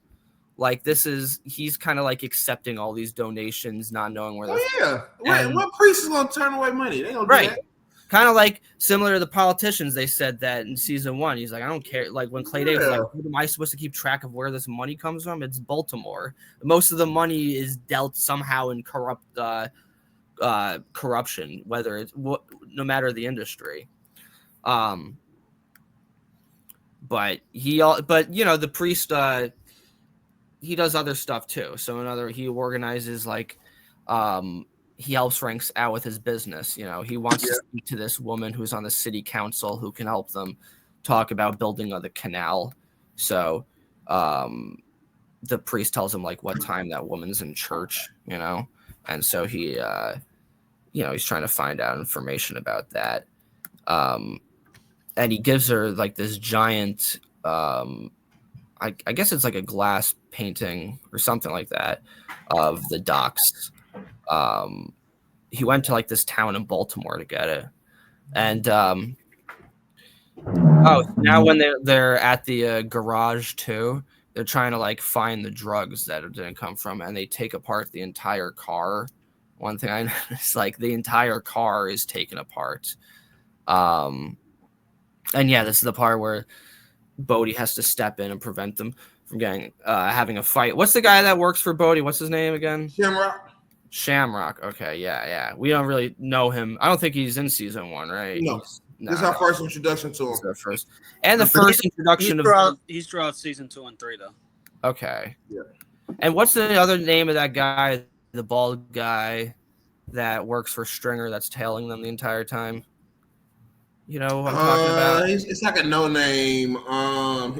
Like he's kind of like accepting all these donations, not knowing where they're what priest is gonna turn away money? They don't do that. Kind of like similar to the politicians. They said that in season 1. He's like, I don't care. Like when Clay Day was like, "Who am I supposed to keep track of where this money comes from?" It's Baltimore. Most of the money is dealt somehow in corruption, whether it's no matter the industry. But the priest, he does other stuff too. So he organizes like, he helps Frank out with his business. You know, he wants to speak to this woman who's on the city council who can help them talk about building of the canal. So the priest tells him like what time that woman's in church, you know, and so he he's trying to find out information about that. And he gives her like this giant I guess it's like a glass painting or something like that of the docks. He went to like this town in Baltimore to get it, and now when they're at the garage too, they're trying to like find the drugs that it didn't come from, and they take apart the entire car. One thing I noticed, like the entire car is taken apart, and this is the part where Beadie has to step in and prevent them from having a fight. What's the guy that works for Beadie? What's his name again? Shamrock. Okay, yeah. We don't really know him. I don't think he's in season 1, right? No. This is our first introduction to him. The first introduction he's throughout season 2 and 3 though. Okay. Yeah. And what's the other name of that guy, the bald guy that works for Stringer that's tailing them the entire time? You know what I'm talking about? It's like a no name.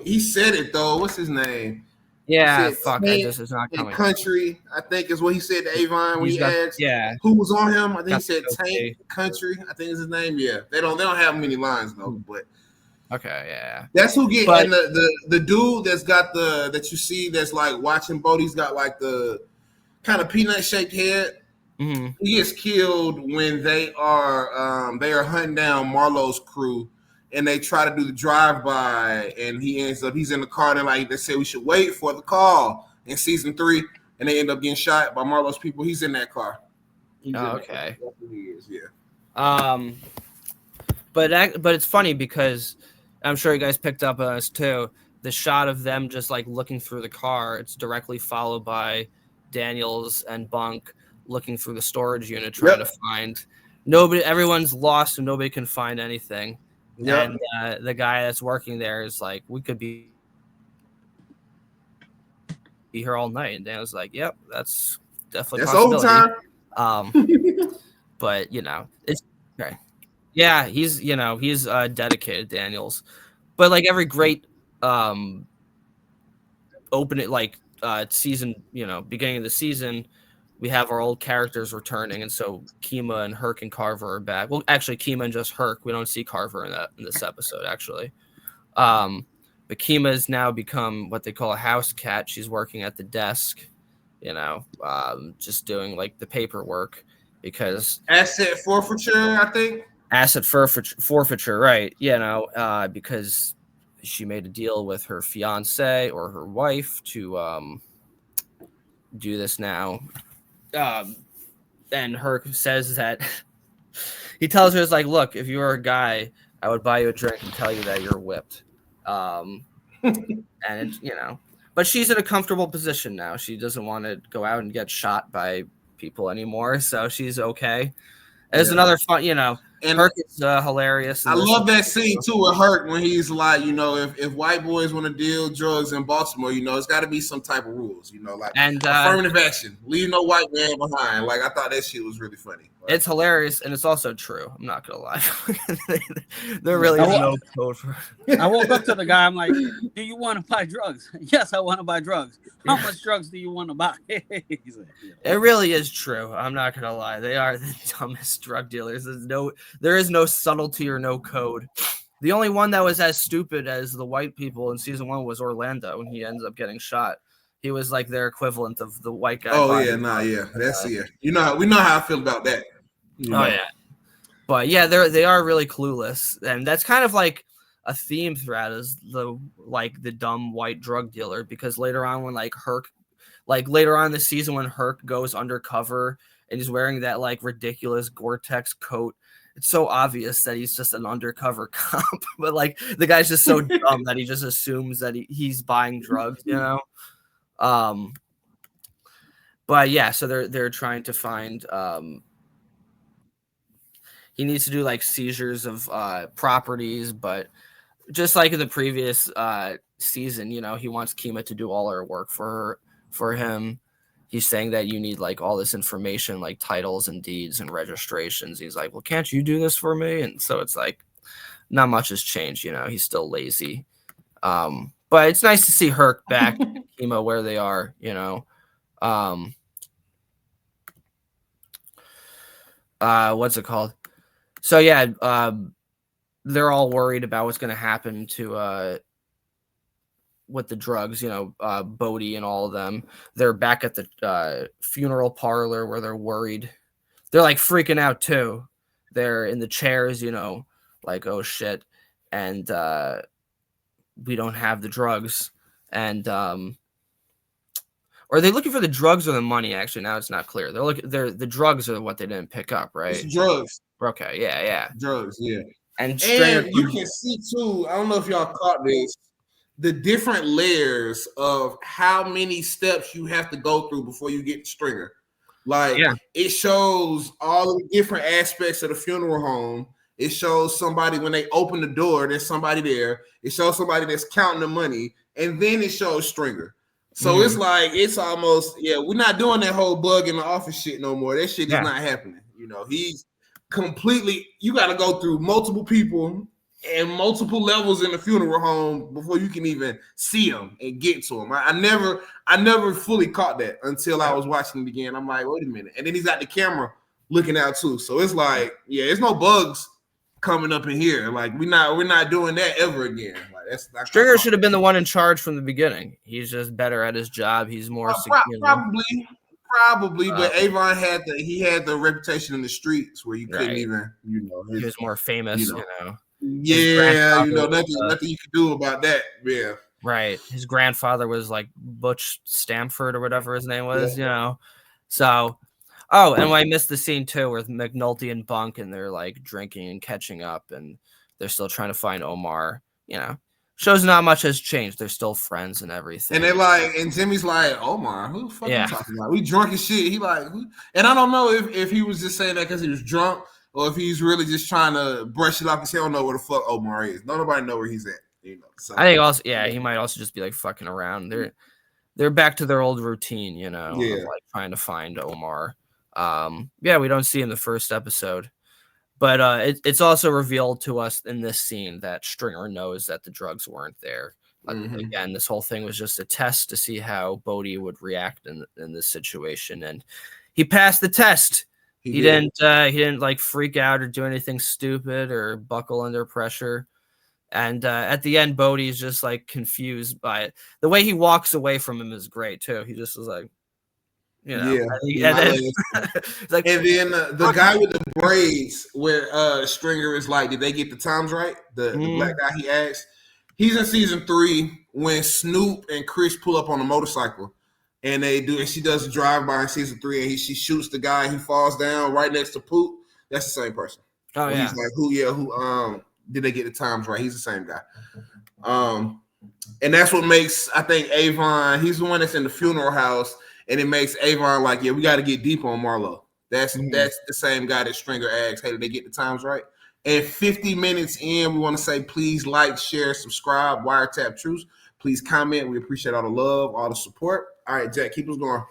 He said it though. What's his name? Yeah, fuck. It's not coming. Country, I think is what he said to Avon when he asked who was on him. I think he said Tank Country. I think is his name. Yeah, they don't have many lines though, but Okay, yeah. That's who get But- and the dude that's got that you see that's like watching boat. He's got like the kind of peanut shaped head. Mhm. He gets killed when they are hunting down Marlowe's crew, and they try to do the drive by, and he's in the car. And they say we should wait for the call in season 3, and they end up getting shot by Marlowe's people. He's in that car. Okay. That's who he is. Yeah. But it's funny because I'm sure you guys picked up on this too. The shot of them just like looking through the car, it's directly followed by Daniels and Bunk looking through the storage unit trying to find nobody. Everyone's lost and nobody can find anything. Yep. And the guy that's working there is like, we could be here all night. And Daniel's like, yep, that's definitely possibility. Overtime. But it's okay. Yeah, he's dedicated, Daniels. But like every great season, beginning of the season, we have our old characters returning, and so Kima and Herc and Carver are back. Well, actually, Kima and just Herc. We don't see Carver in this episode, actually. But Kima has now become what they call a house cat. She's working at the desk, just doing like the paperwork because asset forfeiture, I think. Asset forfeiture, right? Because she made a deal with her fiance or her wife to do this now. And Herc says that he tells her, it's like, look, if you were a guy, I would buy you a drink and tell you that you're whipped. And it's, but she's in a comfortable position now. She doesn't want to go out and get shot by people anymore, so she's okay. There's another fun, and Herc is hilarious. I love that scene too with Herc when he's like, if white boys want to deal drugs in Baltimore, it's got to be some type of rules, like affirmative action, leave no white man behind. Like I thought that shit was really funny. It's hilarious and it's also true. I'm not gonna lie. There really is no code for it. I woke up to the guy. I'm like, "Do you want to buy drugs?" Yes, I want to buy drugs. How much drugs do you want to buy? He's like, It really is true. I'm not gonna lie. They are the dumbest drug dealers. There is no subtlety or no code. The only one that was as stupid as the white people in season 1 was Orlando, when he ends up getting shot. He was like their equivalent of the white guy. Oh yeah, that's it. We know how I feel about that. Oh yeah, but yeah, they are really clueless, and that's kind of like a theme throughout is the dumb white drug dealer. Because later on, when Herc, later on in the season when Herc goes undercover and he's wearing that ridiculous Gore-Tex coat, it's so obvious that he's just an undercover cop. But the guy's just so dumb that he just assumes that he's buying drugs, But yeah, so they're trying to find. He needs to do seizures of properties, but just like in the previous season, he wants Kima to do all her work for him. He's saying that you need all this information, like titles and deeds and registrations. He's like, well, can't you do this for me? And so it's not much has changed. He's still lazy. But it's nice to see Herc back, Kima, where they are. What's it called? So yeah, they're all worried about what's going to happen to with the drugs. Bodie and all of them. They're back at the funeral parlor where they're worried. They're freaking out too. They're in the chairs, oh shit, and we don't have the drugs. And are they looking for the drugs or the money? Actually, now it's not clear. The drugs are what they didn't pick up, right? It's drugs. Okay, yeah. Drugs, yeah. And you can see too, I don't know if y'all caught this, the different layers of how many steps you have to go through before you get Stringer. It shows all of the different aspects of the funeral home. It shows somebody when they open the door, there's somebody there. It shows somebody that's counting the money, and then it shows Stringer. So it's almost, we're not doing that whole bug in the office shit no more. That shit is not happening. He's completely, you got to go through multiple people and multiple levels in the funeral home before you can even see him and get to him. I never fully caught that until I was watching it again. I'm like, wait a minute. And then he's got the camera looking out too. So it's it's no bugs coming up in here. Like we're not doing that ever again. Like that's not Stringer should have been the one in charge from the beginning. He's just better at his job. He's more probably, but Avon had the reputation in the streets where you couldn't even, he was more famous, Yeah, nothing you could do about that. Yeah. Right. His grandfather was like Butch Stamford or whatever his name was, So, and I missed the scene too with McNulty and Bunk, and they're like drinking and catching up, and they're still trying to find Omar. Shows not much has changed. They're still friends and everything. And they're like, and Jimmy's like, Omar, who the fuck are you talking about? We drunk as shit. He like, who? And I don't know if he was just saying that because he was drunk, or if he's really just trying to brush it off because he don't know where the fuck Omar is. Nobody know where he's at. So. I think also, he might also just be like fucking around. They're back to their old routine, of like trying to find Omar. We don't see in the first episode, but it's also revealed to us in this scene that Stringer knows that the drugs weren't there. Again, this whole thing was just a test to see how Beadie would react in this situation, and he passed the test. He didn't like freak out or do anything stupid or buckle under pressure. And at the end, Beadie's just like confused by it. The way he walks away from him is great too. He just was like, And then the guy with the braids, where Stringer is like, did they get the times right? The black guy he asked. He's in season 3 when Snoop and Chris pull up on a motorcycle, and she does a drive by in season 3, and she shoots the guy. He falls down right next to Poot. That's the same person. Oh yeah. He's like, who did they get the times right? He's the same guy. And that's what makes, I think, Avon, he's the one that's in the funeral house, and it makes Avon like, we got to get deep on Marlo. That's the same guy that Stringer asked, hey, did they get the times right? And 50 minutes in, we want to say, please like, share, subscribe, Wiretap Truth. Please comment. We appreciate all the love, all the support. All right, Jack, keep us going.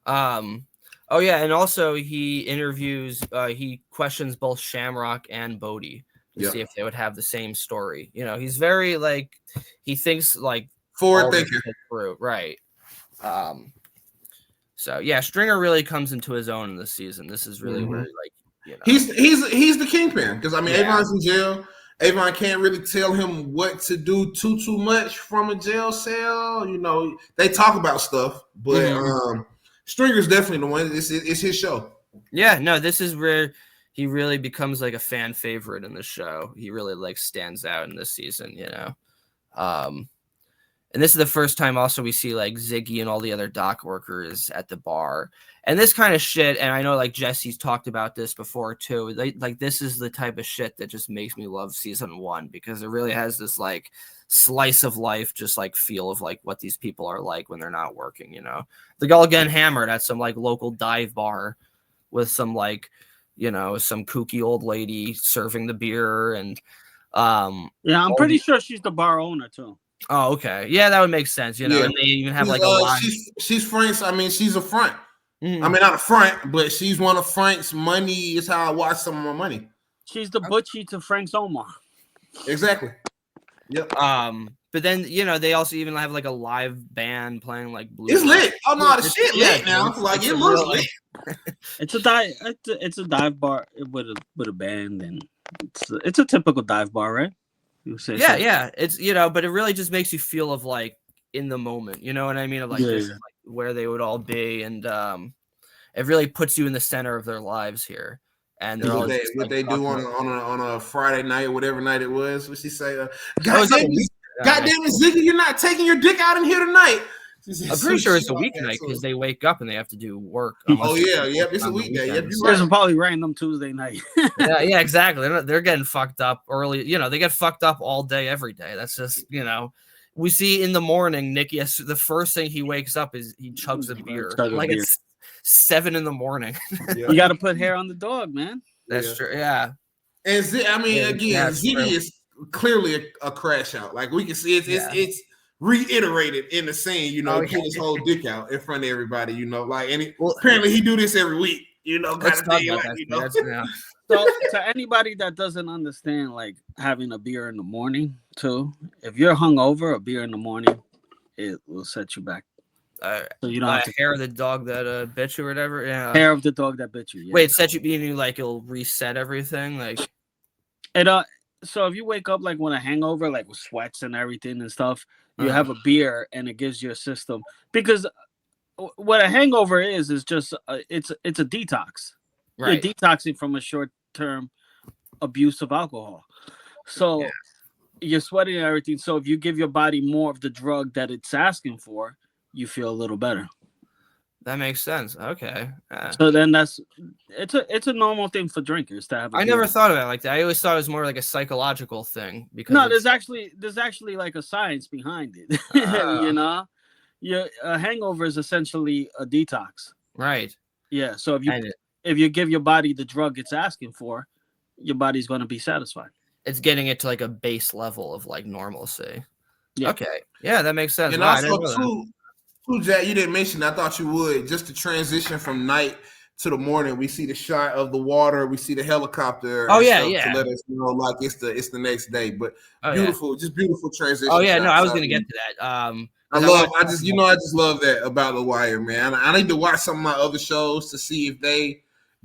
And also he questions both Shamrock and Beadie to see if they would have the same story. He's very like, he thinks like forward thinking through, right? Stringer really comes into his own in this season. This is really where he's the kingpin, because Avon's in jail. Avon can't really tell him what to do too much from a jail cell. They talk about stuff, but Stringer's definitely the one. It's his show. Yeah, no, this is where he really becomes like a fan favorite in the show. He really like stands out in this season, And this is the first time also we see like Ziggy and all the other dock workers at the bar. And this kind of shit, and I know like Jesse's talked about this before too. This is the type of shit that just makes me love season 1, because it really has this like slice of life, just like feel of like what these people are like when they're not working, They're all getting hammered at some like local dive bar with some like, some kooky old lady serving the beer. And I'm pretty sure she's the bar owner too. Oh, okay. Yeah, that would make sense, And they even have like a line. She's Frank's. She's a front. Not a front, but she's one of Frank's money. Is how I watch some of my money. She's the butchie to Frank's Omar. Exactly. Yep. But then they also even have like a live band playing like blues. It's lit. Oh no, the shit lit now. Like it looks lit. It's a dive bar with a band, and it's a typical dive bar, right? Yeah. It's but it really just makes you feel of like in the moment. You know what I mean? Of like, just, like where they would all be, and it really puts you in the center of their lives here. And they're all what they do on a Friday night, whatever night it was. What she say? God damn it, Ziggy, you're not taking your dick out in here tonight. I'm pretty sure it's a weeknight because they wake up and they have to do work. It's a weekday. Yep, it's probably random Tuesday night. yeah, exactly. They're getting fucked up early. They get fucked up all day, every day. That's just we see in the morning, Nicky. The first thing he wakes up is he chugs a beer. It's 7 a.m. You got to put hair on the dog, man. That's true. Yeah. And Ziggy is clearly a crash out. Like we can see it's reiterated in the scene, pull his whole dick out in front of everybody, apparently he do this every week, So to anybody that doesn't understand, like having a beer in the morning too, if you're hungover, a beer in the morning, it will set you back. So you don't have to hair of the dog that bit you or whatever. Yeah, hair of the dog that bit you. Yeah. Wait, set you meaning like it'll reset everything, like. And so if you wake up like with a hangover, like with sweats and everything and stuff, you Uh-huh. have a beer and it gives your system, because what a hangover is just it's a detox. You're Right. detoxing from a short term abuse of alcohol. Yeah. So you're sweating and everything. So if you give your body more of the drug that it's asking for, you feel a little better. That makes sense. Okay. So then it's a normal thing for drinkers to have a I beer. never thought about it like that. I always thought it was more like a psychological thing because No, it's, there's actually like a science behind it. uh, You know, a hangover is essentially a detox. right. Yeah. So And if you give your body the drug it's asking for, your body's going to be satisfied. it's getting it to like a base level of like normalcy. Yeah. Okay. Yeah, that makes sense. And Wow, I also didn't know that. too, Jack, you didn't mention. I thought you would. Just the transition from night to the morning. We see the shot of the water. We see the helicopter. Oh, and yeah, stuff yeah. To let us know like it's the next day. But Oh, beautiful, just beautiful transition. Oh yeah, no, I shots. was gonna get to that. I 'Cause love. watched- I just love that about The Wire, man. I need to watch some of my other shows to see if they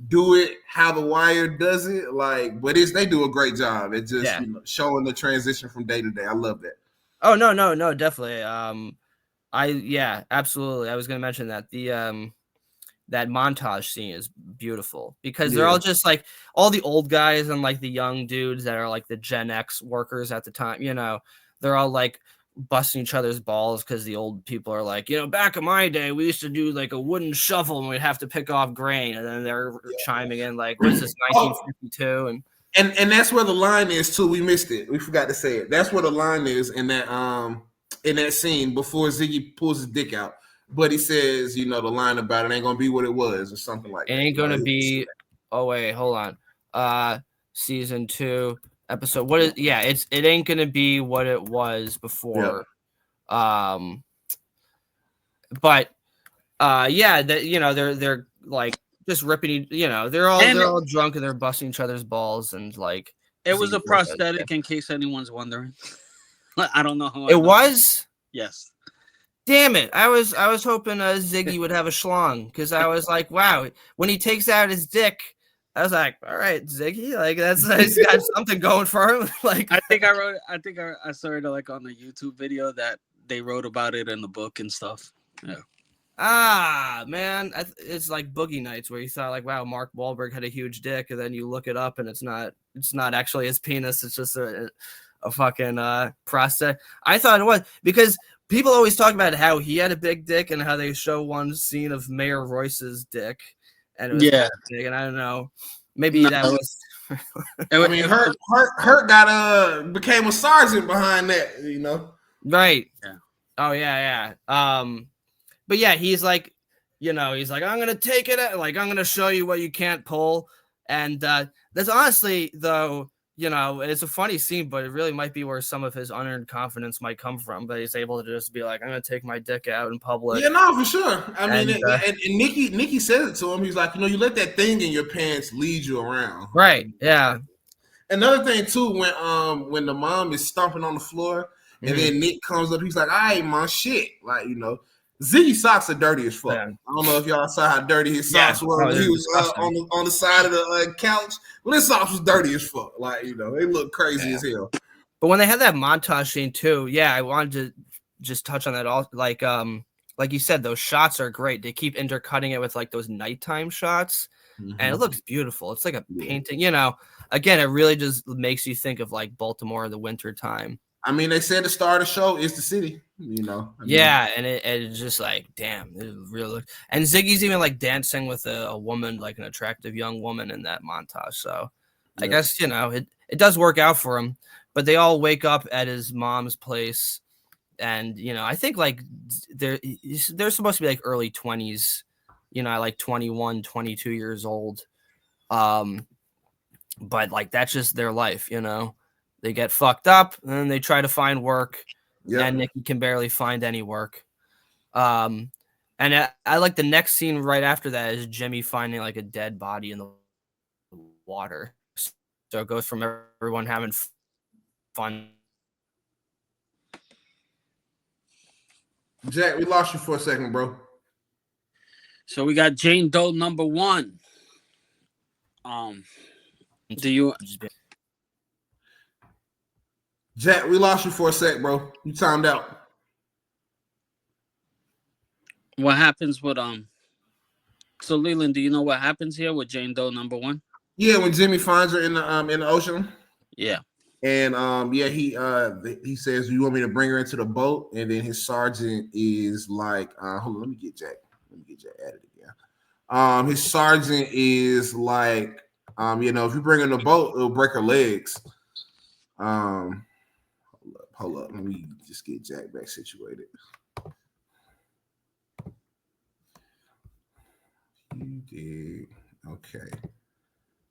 do it how The Wire does it. Like, but they do a great job. It just Yeah. showing the transition from day to day. I love that. Oh no, definitely. Absolutely. I was gonna mention that that montage scene is beautiful because they're Yeah. all just like all the old guys and like the young dudes that are like the Gen X workers at the time. You know, they're all like busting each other's balls because the old people are like, back in my day, we used to do like a wooden shovel and we'd have to pick off grain, and then they're chiming in like, "What is this, 1952?" And that's where the line is too. We missed it. We forgot to say it. That's where the line is in that scene before Ziggy pulls his dick out. But he says, the line about it ain't gonna be what it was or something like It that. ain't gonna be. Oh wait, hold on. Season 2, episode. What is? Yeah, it ain't gonna be what it was before. Yeah. But yeah, that they're like just ripping. They're all drunk and they're busting each other's balls and like. It was a prosthetic, in case anyone's wondering. I don't know how. It was. Yes. Damn it! I was hoping Ziggy would have a schlong because I was like, wow. When he takes out his dick, I was like, all right, Ziggy, like he's got something going for him. Like I saw it like on the YouTube video that they wrote about it in the book and stuff. Yeah. Ah, man, it's like Boogie Nights where you thought like, wow, Mark Wahlberg had a huge dick, and then you look it up and it's not actually his penis. It's just a fucking prosthetic. I thought it was because people always talk about how he had a big dick and how they show one scene of Mayor Royce's dick, and it was kind of big, and I don't know, maybe that was. I mean, Hurt became a sergeant behind that, Right. Yeah. Oh yeah. But yeah, he's like, he's like, I'm gonna take it, like I'm gonna show you what you can't pull, and that's honestly though. It's a funny scene, but it really might be where some of his unearned confidence might come from. But he's able to just be like, I'm going to take my dick out in public. Yeah, no, for sure. I mean, and Nicky said it to him. He's like, you let that thing in your pants lead you around. Right. Yeah. Another thing, too, when the mom is stomping on the floor and then Nick comes up, he's like, all right, mom, shit. Like, Ziggy's socks are dirty as fuck. Yeah. I don't know if y'all saw how dirty his socks were when he was on the side of the couch. Well, his socks was dirty as fuck. Like, they look crazy as hell. But when they had that montage scene too, yeah, I wanted to just touch on that. All like you said, those shots are great. They keep intercutting it with like those nighttime shots, and it looks beautiful. It's like a painting. Again, it really just makes you think of like Baltimore in the winter time. I mean, they said the star of the show is the city, Yeah, and it's just like, damn, it really. And Ziggy's even like dancing with a woman, like an attractive young woman in that montage. So I guess, it does work out for him. But they all wake up at his mom's place. And, I think like they're supposed to be like early 20s, like 21, 22 years old. But like that's just their life, They get fucked up and then they try to find work. Yeah. And Nicky can barely find any work. And I like the next scene right after that is Jimmy finding like a dead body in the water. So it goes from everyone having fun. Jack, we lost you for a second, bro. So we got Jane Doe number 1. Do you Jack, we lost you for a sec, bro. You timed out. What happens with So Leland, do you know what happens here with Jane Doe number 1? Yeah, when Jimmy finds her in the ocean. Yeah. And he says, "You want me to bring her into the boat?" And then his sergeant is like, "Hold on, let me get Jack added again." His sergeant is like, if you bring her in the boat, it'll break her legs. Hold up, let me just get Jack back situated. You did okay.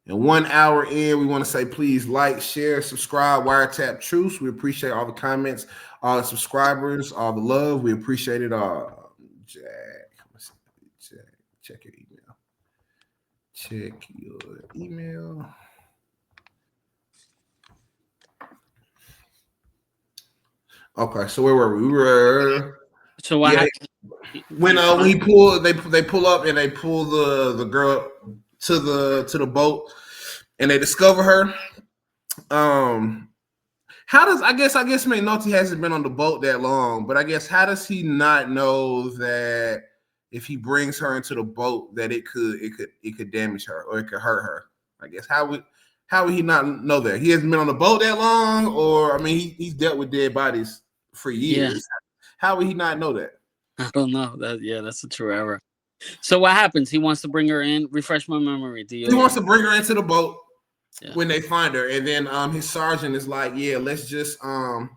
And 1 hour in, we want to say please like, share, subscribe, Wiretap Truths. We appreciate all the comments, all the subscribers, all the love. We appreciate it all. Jack, check your email. Check your email. Okay, so where were we? We were. So what happened? When we pull, they pull up and they pull the girl to the boat, and they discover her. How does I guess McNulty hasn't been on the boat that long, but I guess how does he not know that if he brings her into the boat that it could damage her or it could hurt her? I guess how would he not know that? He hasn't been on the boat that long, or I mean he's dealt with dead bodies for years. Yeah. How would he not know that? I don't know. That's a true error. So what happens? He wants to bring her in. Refresh my memory. He wants to bring her into the boat when they find her, and then his sergeant is like, "Yeah, let's just hook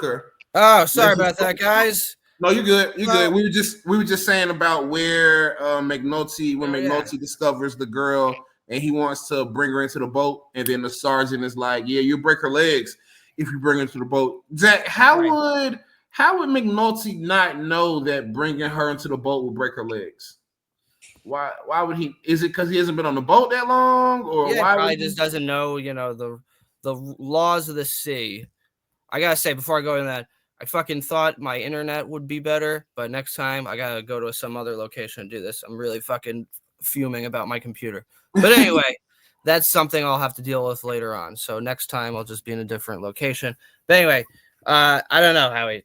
her." Oh, sorry about that, guys. No, you're good. You're good. We were just saying about where McNulty discovers the girl and he wants to bring her into the boat, and then the sergeant is like, "Yeah, you break her legs if you bring her into the boat." Zach, how would McNulty not know that bringing her into the boat will break her legs? Why would he? Is it because he hasn't been on the boat that long, or why probably just doesn't know, the laws of the sea. I gotta say, before I go into that, I fucking thought my internet would be better, but next time I gotta go to some other location and do this. I'm really fucking fuming about my computer. But anyway, that's something I'll have to deal with later on. So next time I'll just be in a different location. But anyway, I don't know how he.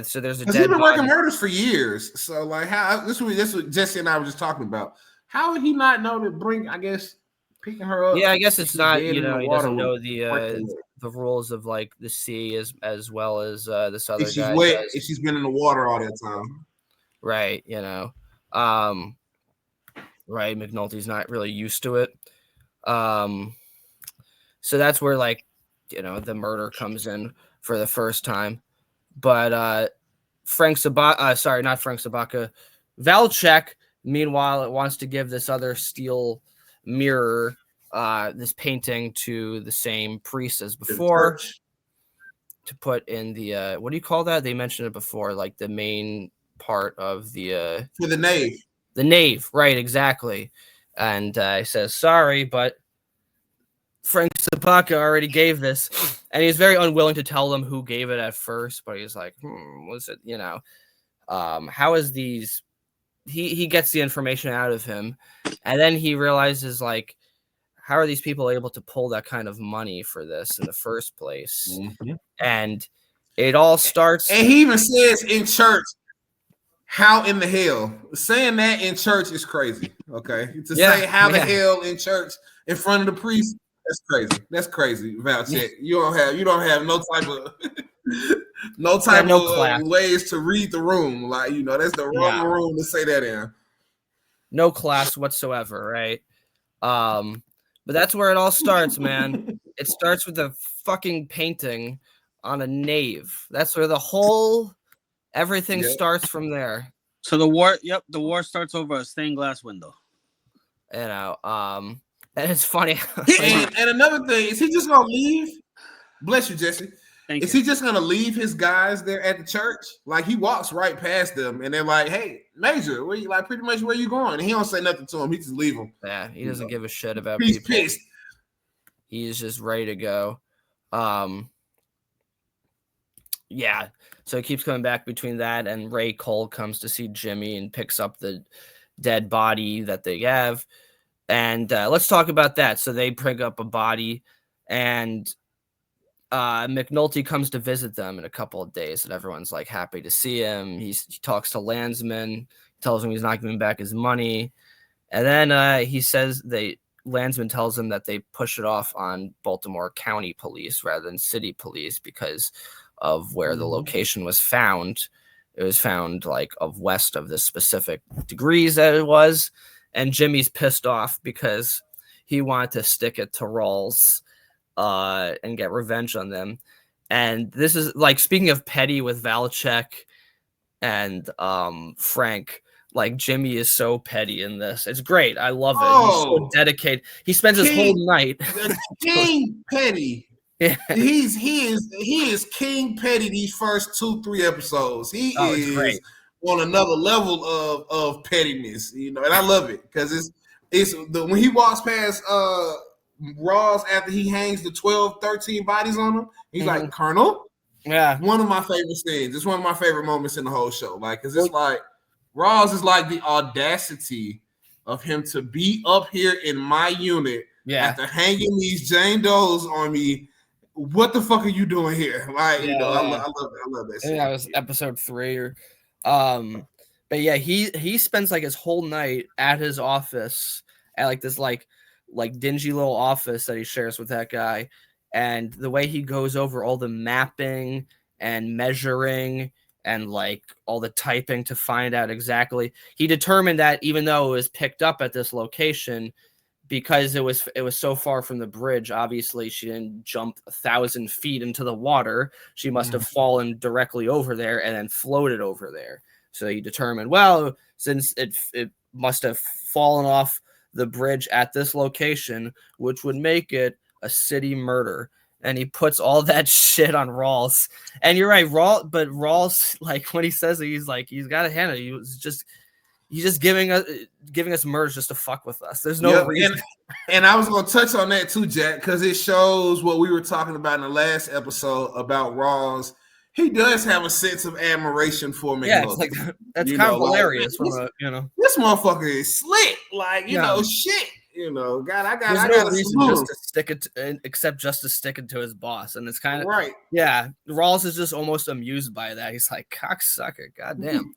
So there's a dead he's been body. working murders for years. So like, how this is what Jesse and I were just talking about. How would he not know to picking her up? Yeah, I guess it's not. He doesn't know the rules of like the sea as well as this other guy. If she's been in the water all that time, right? Right. McNulty's not really used to it. So that's where the murder comes in for the first time. But Frank Sobotka, not Frank Sobotka, Valchek, meanwhile, it wants to give this other steel mirror, this painting to the same priest as before, to put in the what do you call that? They mentioned it before, like the main part of the for the nave. The nave, right? Exactly. And he says, "Sorry, but Frank Sobotka already gave this," and he's very unwilling to tell them who gave it at first. But he's like, "Was it? How is these?" He gets the information out of him, and then he realizes how are these people able to pull that kind of money for this in the first place? Mm-hmm. And it all starts. And he even says in church, "How in the hell?" Saying that in church is crazy. Okay, to say "how the hell" in church in front of the priest. That's crazy. That's crazy, Valchek. You don't have no type of ways to read the room. That's the wrong room to say that in. No class whatsoever, right? But that's where it all starts, man. It starts with a fucking painting on a nave. That's where everything starts from there. So the war starts over a stained glass window. And it's funny. And another thing, is he just gonna leave? Bless you, Jesse. Is he just gonna leave his guys there at the church? Like he walks right past them, and they're like, "Hey, Major, where you pretty much where you going?" And he don't say nothing to him. He just leave them. Yeah, he doesn't give a shit about people. He's pissed. He's just ready to go. Yeah. So it keeps coming back between that, and Ray Cole comes to see Jimmy and picks up the dead body that they have. And let's talk about that. So they pick up a body, and McNulty comes to visit them in a couple of days, and everyone's like happy to see him. He talks to Landsman, tells him he's not giving back his money, and then he says Landsman tells him that they push it off on Baltimore County Police rather than City Police because of where the location was found. It was found like west of the specific degrees that it was, and Jimmy's pissed off because he wanted to stick it to Rawls and get revenge on them. And this is like, speaking of petty with Valchek and Frank, like Jimmy is so petty in this. It's great. I love it. He's so dedicated. He spends his whole night. King Petty. Yeah. He is King Petty these first 2-3 episodes. He is great. On another level of pettiness, you know, and I love it because it's when he walks past Ross after he hangs the 12-13 bodies on him, he's like, Colonel. Yeah. One of my favorite scenes. It's one of my favorite moments in the whole show. Like, because it's like Ross is like the audacity of him to be up here in my unit after hanging these Jane Does on me. What the fuck are you doing here? Like, you know, I love that scene. That was episode 3 but yeah, he spends like his whole night at his office at like this like dingy little office that he shares with that guy, and the way he goes over all the mapping and measuring and like all the typing to find out exactly, he determined that even though it was picked up at this location, because it was so far from the bridge, obviously she didn't jump 1,000 feet into the water. She must have fallen directly over there and then floated over there. So he determined, well, since it must have fallen off the bridge at this location, which would make it a city murder. And he puts all that shit on Rawls. And you're right, Rawls, like when he says it, he's like, he's got to handle it. He's just giving us murders just to fuck with us. There's no reason. And I was going to touch on that too, Jack, because it shows what we were talking about in the last episode about Rawls. He does have a sense of admiration for McNulty. Yeah, it's like that's kind of hilarious. This motherfucker is slick. Like, you know, shit. You know, God, I got no reason just to stick it, except just to stick it to his boss, and it's kind of right. Yeah, Rawls is just almost amused by that. He's like, cocksucker, goddamn.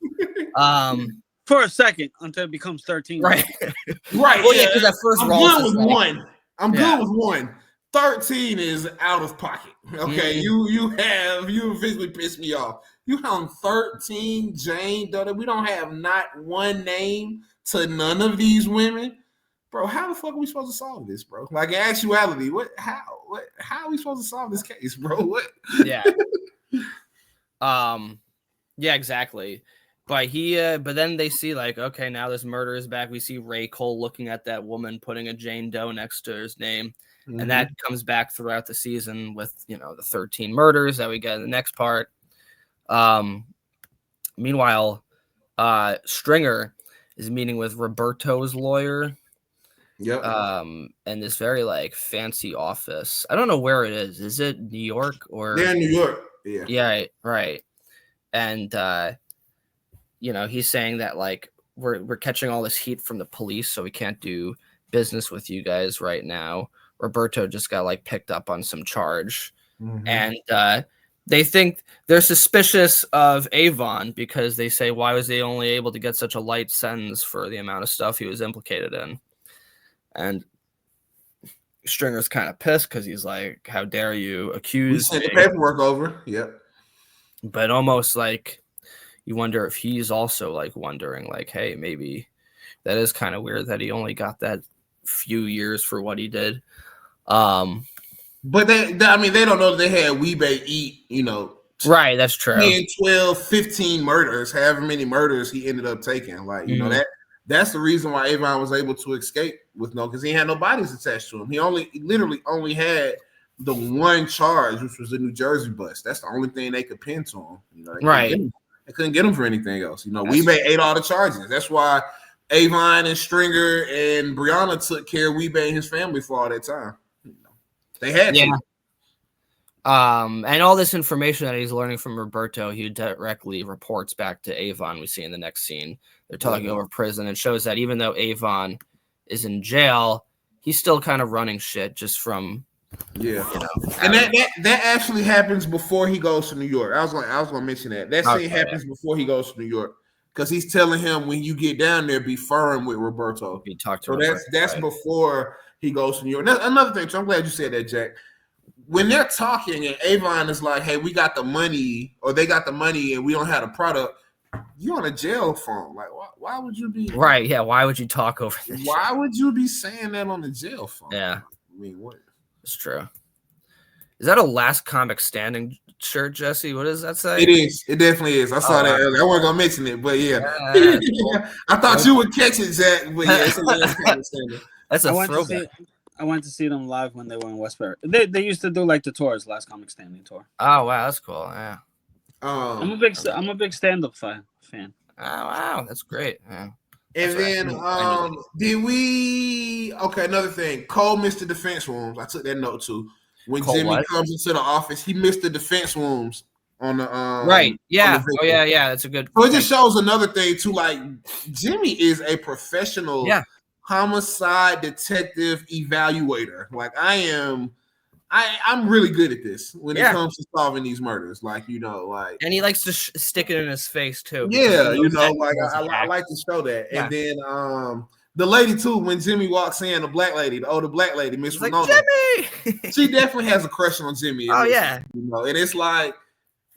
For a second until it becomes 13. Right. Right. Well, yeah, because at first I'm Rawls good is with like, one. I'm good with one. 13 is out of pocket. Okay, you visually pissed me off. You have 13 Jane Doe. We don't have not one name to none of these women, bro. How the fuck are we supposed to solve this, bro? Like in actuality, how are we supposed to solve this case, bro? What? Yeah. Yeah, exactly. But but then they see like, okay, now this murder is back. We see Ray Cole looking at that woman, putting a Jane Doe next to his name. And that comes back throughout the season with, you know, the 13 murders that we get in the next part. Meanwhile, Stringer is meeting with Roberto's lawyer. Yep. And this very like fancy office. I don't know where it is. Is it New York or? They're in New York. Yeah. Yeah. Right. And you know, he's saying that like we're catching all this heat from the police, so we can't do business with you guys right now. Roberto just got like picked up on some charge, and they think they're suspicious of Avon because they say, why was he only able to get such a light sentence for the amount of stuff he was implicated in? And Stringer's kind of pissed because he's like, how dare you accuse me? The paperwork over. Yep. But almost like you wonder if he's also like wondering like, hey, maybe that is kind of weird that he only got that few years for what he did. But they don't know that they had Weebay eat, you know. Right, that's true. 10, 12, 15 murders, however many murders he ended up taking. Like, you know, that's the reason why Avon was able to escape because he had no bodies attached to him. He literally only had the one charge, which was the New Jersey bust. That's the only thing they could pin to him. You know, they couldn't get him for anything else. You know, Weebay ate all the charges. That's why Avon and Stringer and Brianna took care of Weebay and his family for all that time. They had to. And all this information that he's learning from Roberto, he directly reports back to Avon. We see in the next scene. They're talking over prison. It shows that even though Avon is in jail, he's still kind of running shit just from Yeah, You know, and that actually happens before he goes to New York. I was gonna mention that. That scene happens before he goes to New York because he's telling him when you get down there, be firm with Roberto. He talked to so Roberto, that's before he goes to New York. That's another thing. So I'm glad you said that, Jack. When they're talking and Avon is like, "Hey, we got the money," or they got the money and we don't have the product. You're on a jail phone. Like, why would you be right? Yeah, why would you talk over this? Why would you be saying that on the jail phone? Yeah, I mean, what? It's true. Is that a Last Comic Standing shirt, Jesse? What does that say? It is. It definitely is. I saw that earlier. I wasn't gonna mention it, but yeah. I thought you would catch it, Zach. But yeah, it's a Last Comic Standing. That's a throwback. I went to see them live when they were in Westbury. They used to do like the tours, Last Comic Standing tour. Oh wow, that's cool. Yeah. I'm a big stand-up fan. Oh wow, that's great. Yeah. And then another thing, Cole missed the defense rooms. I took that note too. When Jimmy comes into the office, he missed the defense rooms on the right. Yeah. Yeah. That's a good. So it just shows another thing too. Like Jimmy is a professional homicide detective evaluator. Like I'm really good at this when it comes to solving these murders. Like, and he likes to stick it in his face too. Yeah, I like to show that. Yeah. And then the lady too, when Jimmy walks in, the older black lady, Miss Winona, Jimmy! She definitely has a crush on Jimmy. Oh yeah, and it's like,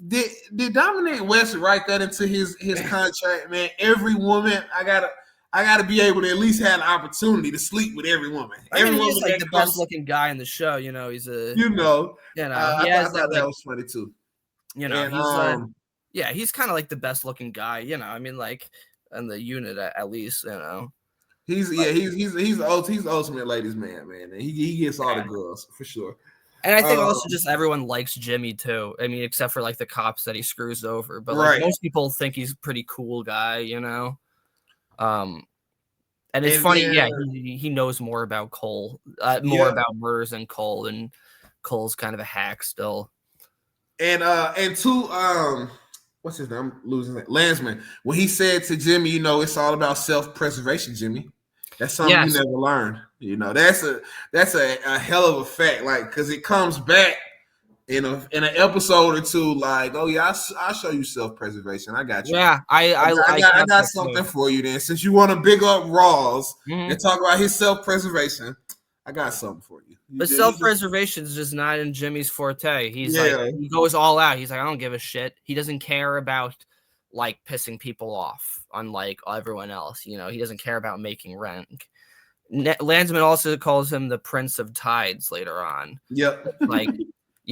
did Dominic West write that into his contract, man? Every woman, I gotta be able to at least have an opportunity to sleep with every woman. Every woman he's like the best looking guy in the show. He's a. I thought that was funny too. He's kind of like the best looking guy. I mean, like in the unit at least. He's the ultimate ladies man, and he gets all the girls for sure. And I think also just everyone likes Jimmy too. I mean, except for like the cops that he screws over, but like most people think he's a pretty cool guy, And it's funny, he knows more about Cole, more about murders than Cole, and Cole's kind of a hack still. And two, what's his name? I'm losing it. Landsman. When he said to Jimmy, it's all about self-preservation, Jimmy. That's something you never learned. That's a hell of a fact. Like, because it comes back in an episode or two. Like, oh yeah, I'll show you self-preservation. I got you. Yeah, I got something for you. Then, since you want to big up Rawls and talk about his self-preservation, I got something for you. But self-preservation is just not in Jimmy's forte. He's like, he goes all out. He's like, I don't give a shit. He doesn't care about like pissing people off, unlike everyone else. He doesn't care about making rank. Landsman also calls him the Prince of Tides later on. Yep. Like,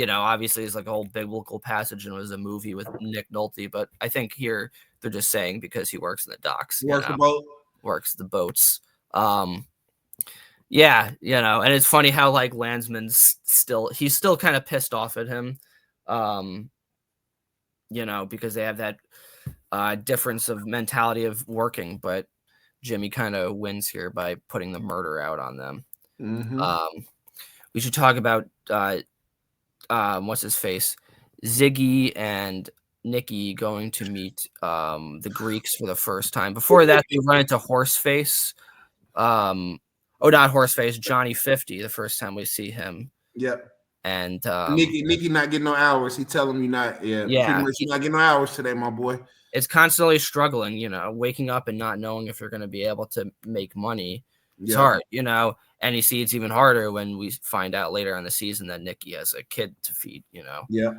obviously it's like a whole biblical passage and it was a movie with Nick Nolte, but I think here they're just saying because he works in the docks. Works the boats. Yeah, and it's funny how like Landsman's still kind of pissed off at him. Because they have that difference of mentality of working, but Jimmy kind of wins here by putting the murder out on them. Mm-hmm. We should talk about what's his face, Ziggy and Nicky going to meet the Greeks for the first time. Before that, they run into Horseface. Not Horseface, Johnny 50. The first time we see him. Yep. And Nicky not getting no hours. He tell him you're not. Yeah. Pretty much you're not getting no hours today, my boy. It's constantly struggling, waking up and not knowing if you're going to be able to make money. It's hard, and you see it's even harder when we find out later in the season that Nicky has a kid to feed, Yeah.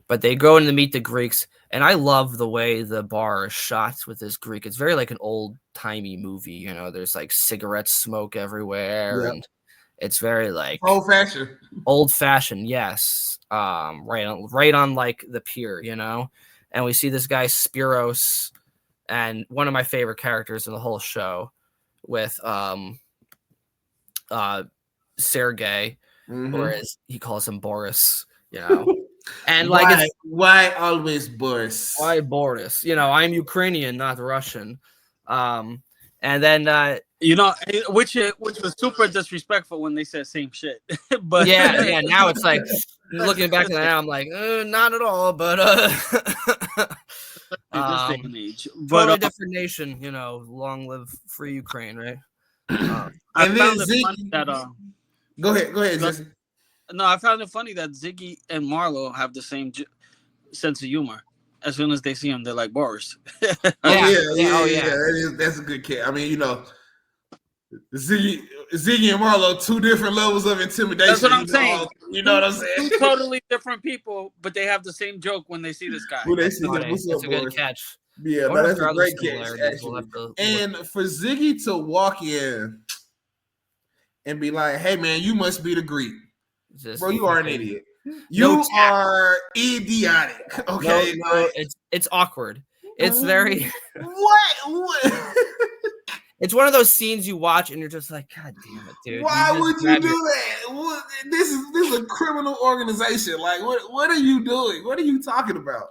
But they go in to meet the Greeks, and I love the way the bar is shot with this Greek. It's very like an old-timey movie, there's like cigarette smoke everywhere, and it's very like old-fashioned, yes. Right on like the pier, and we see this guy Spiros, and one of my favorite characters in the whole show with Sergey, or as he calls him Boris, and like why always Boris? Why Boris? I'm Ukrainian, not Russian. And then which was super disrespectful when they said same shit. But yeah. Now it's like looking back at that, now I'm like, not at all. But this day and age, totally different nation. Long live free Ukraine, right? I found it funny that Go ahead, So- Jesse. No, I found it funny that Ziggy and Marlo have the same sense of humor. As soon as they see him, they're like Boris. Oh yeah. That's a good cat. I mean, you know, Ziggy and Marlo, two different levels of intimidation. That's what I'm saying. You know what I'm saying? Two totally different people, but they have the same joke when they see this guy. When they see him, That's what's a up, good Boris? catch. Yeah, no, that's a great catch, actually. And for Ziggy to walk in and be like, "Hey, man, you must be the Greek, bro. You are an idiot. You are idiotic." Okay, no, it's awkward. It's very what? It's one of those scenes you watch and you're just like, God damn it, dude. Why would you do that? What, this is a criminal organization. Like, what are you doing? What are you talking about?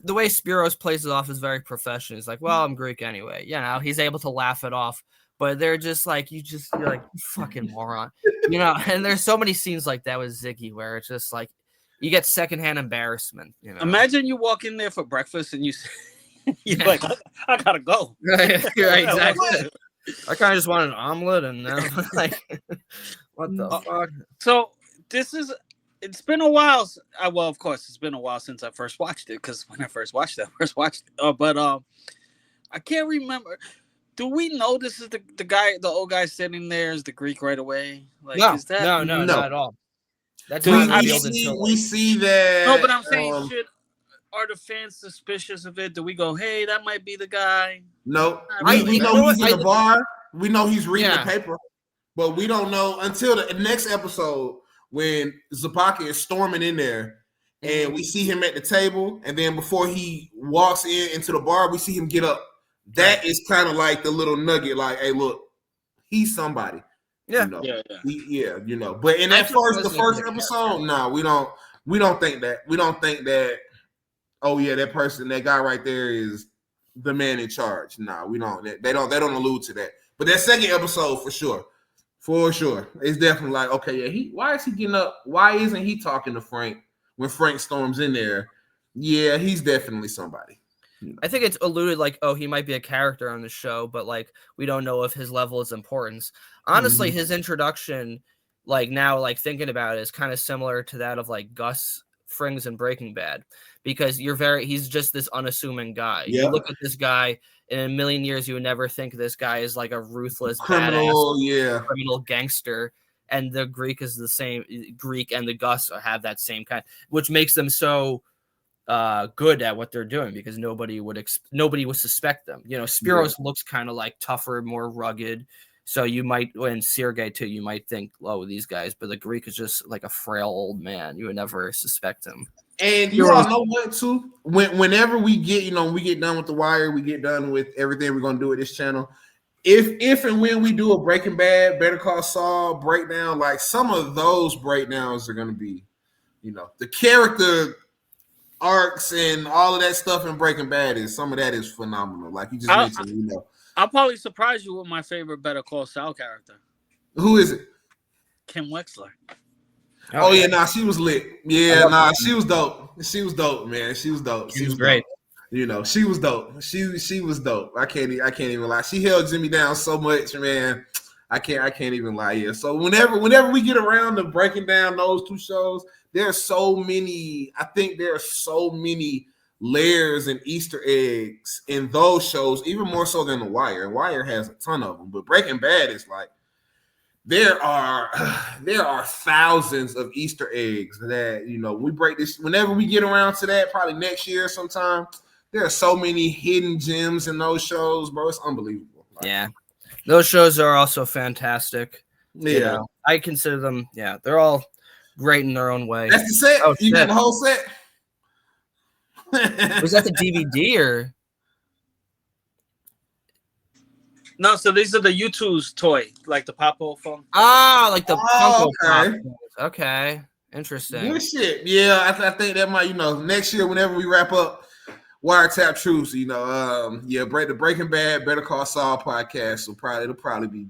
The way Spiros plays it off is very professional. He's like, well, I'm Greek anyway. You know, he's able to laugh it off. But they're just like, you're like, you fucking moron. You know, and there's so many scenes like that with Ziggy where it's just like, you get secondhand embarrassment. You know? Imagine you walk in there for breakfast and you're like, I gotta go. Right, exactly. I kind of just want an omelet and now like, what the fuck? So it's been a while. Well, of course, it's been a while since I first watched it because when I first watched it, but I can't remember. Do we know this is the guy, the old guy sitting there is the Greek right away? Like, no, is that no, not at all. That's we see that. No, but I'm saying, are the fans suspicious of it? Do we go, hey, that might be the guy? No, we know he's in the bar. We know he's reading the paper, but we don't know until the next episode when Sobotka is storming in there, and we see him at the table, and then before he walks into the bar, we see him get up. That is kind of like the little nugget, like, hey, look, he's somebody. Yeah, you know? You know. But in the first episode, no, we don't think that. We don't think that. Oh yeah, that guy right there is the man in charge. No, we don't. They don't allude to that. But that second episode, for sure, it's definitely like, okay, yeah. Why is he getting up? Why isn't he talking to Frank when Frank storms in there? Yeah, he's definitely somebody. I think it's alluded like, oh, he might be a character on the show, but like we don't know if his level is importance. Honestly, his introduction, like now, like thinking about it, is kind of similar to that of like Gus Frings in Breaking Bad, because he's just this unassuming guy. Yeah. You look at this guy, in a million years, you would never think this guy is like a ruthless, criminal, criminal gangster. And the Greek is the same. Greek and the Gus have that same kind, which makes them so good at what they're doing, because nobody would suspect them. You know, Spiros looks kind of like tougher, more rugged. So you might, and Sergei too, you might think, oh, these guys, but the Greek is just like a frail old man. You would never suspect him. And you all know what too? Whenever we get done with The Wire, we get done with everything we're gonna do with this channel. If and when we do a Breaking Bad, Better Call Saul breakdown, like some of those breakdowns are gonna be, you know, the character arcs and all of that stuff in Breaking Bad some of that is phenomenal. Like you just mentioned, you know. I'll probably surprise you with my favorite Better Call Saul character. Who is it? Kim Wexler. Oh yeah, nah, she was lit. Yeah, nah, she was dope. She was dope, man. She was dope. She was great. Dope. You know, she was dope. She was dope. I can't even lie. She held Jimmy down so much, man. I can't even lie. Yeah. So whenever we get around to breaking down those two shows, there are so many. I think there are so many layers and Easter eggs in those shows, even more so than The Wire. And Wire has a ton of them, but Breaking Bad is like there are thousands of Easter eggs that, you know, we break this whenever we get around to that, probably next year sometime. There are so many hidden gems in those shows, bro. It's unbelievable. Like, yeah, those shows are also fantastic. Yeah, you know, I consider them. Yeah, they're all great in their own way. That's the set. Oh, you got the whole set. Was that the DVD or? No, so these are the U2's toy, like the Pop-O phone. Ah, like the Funko okay. Pop. Okay, interesting. Good shit. Yeah, I think that might, you know, next year whenever we wrap up Wiretapped Truths, you know, the Breaking Bad, Better Call Saul podcast it'll probably be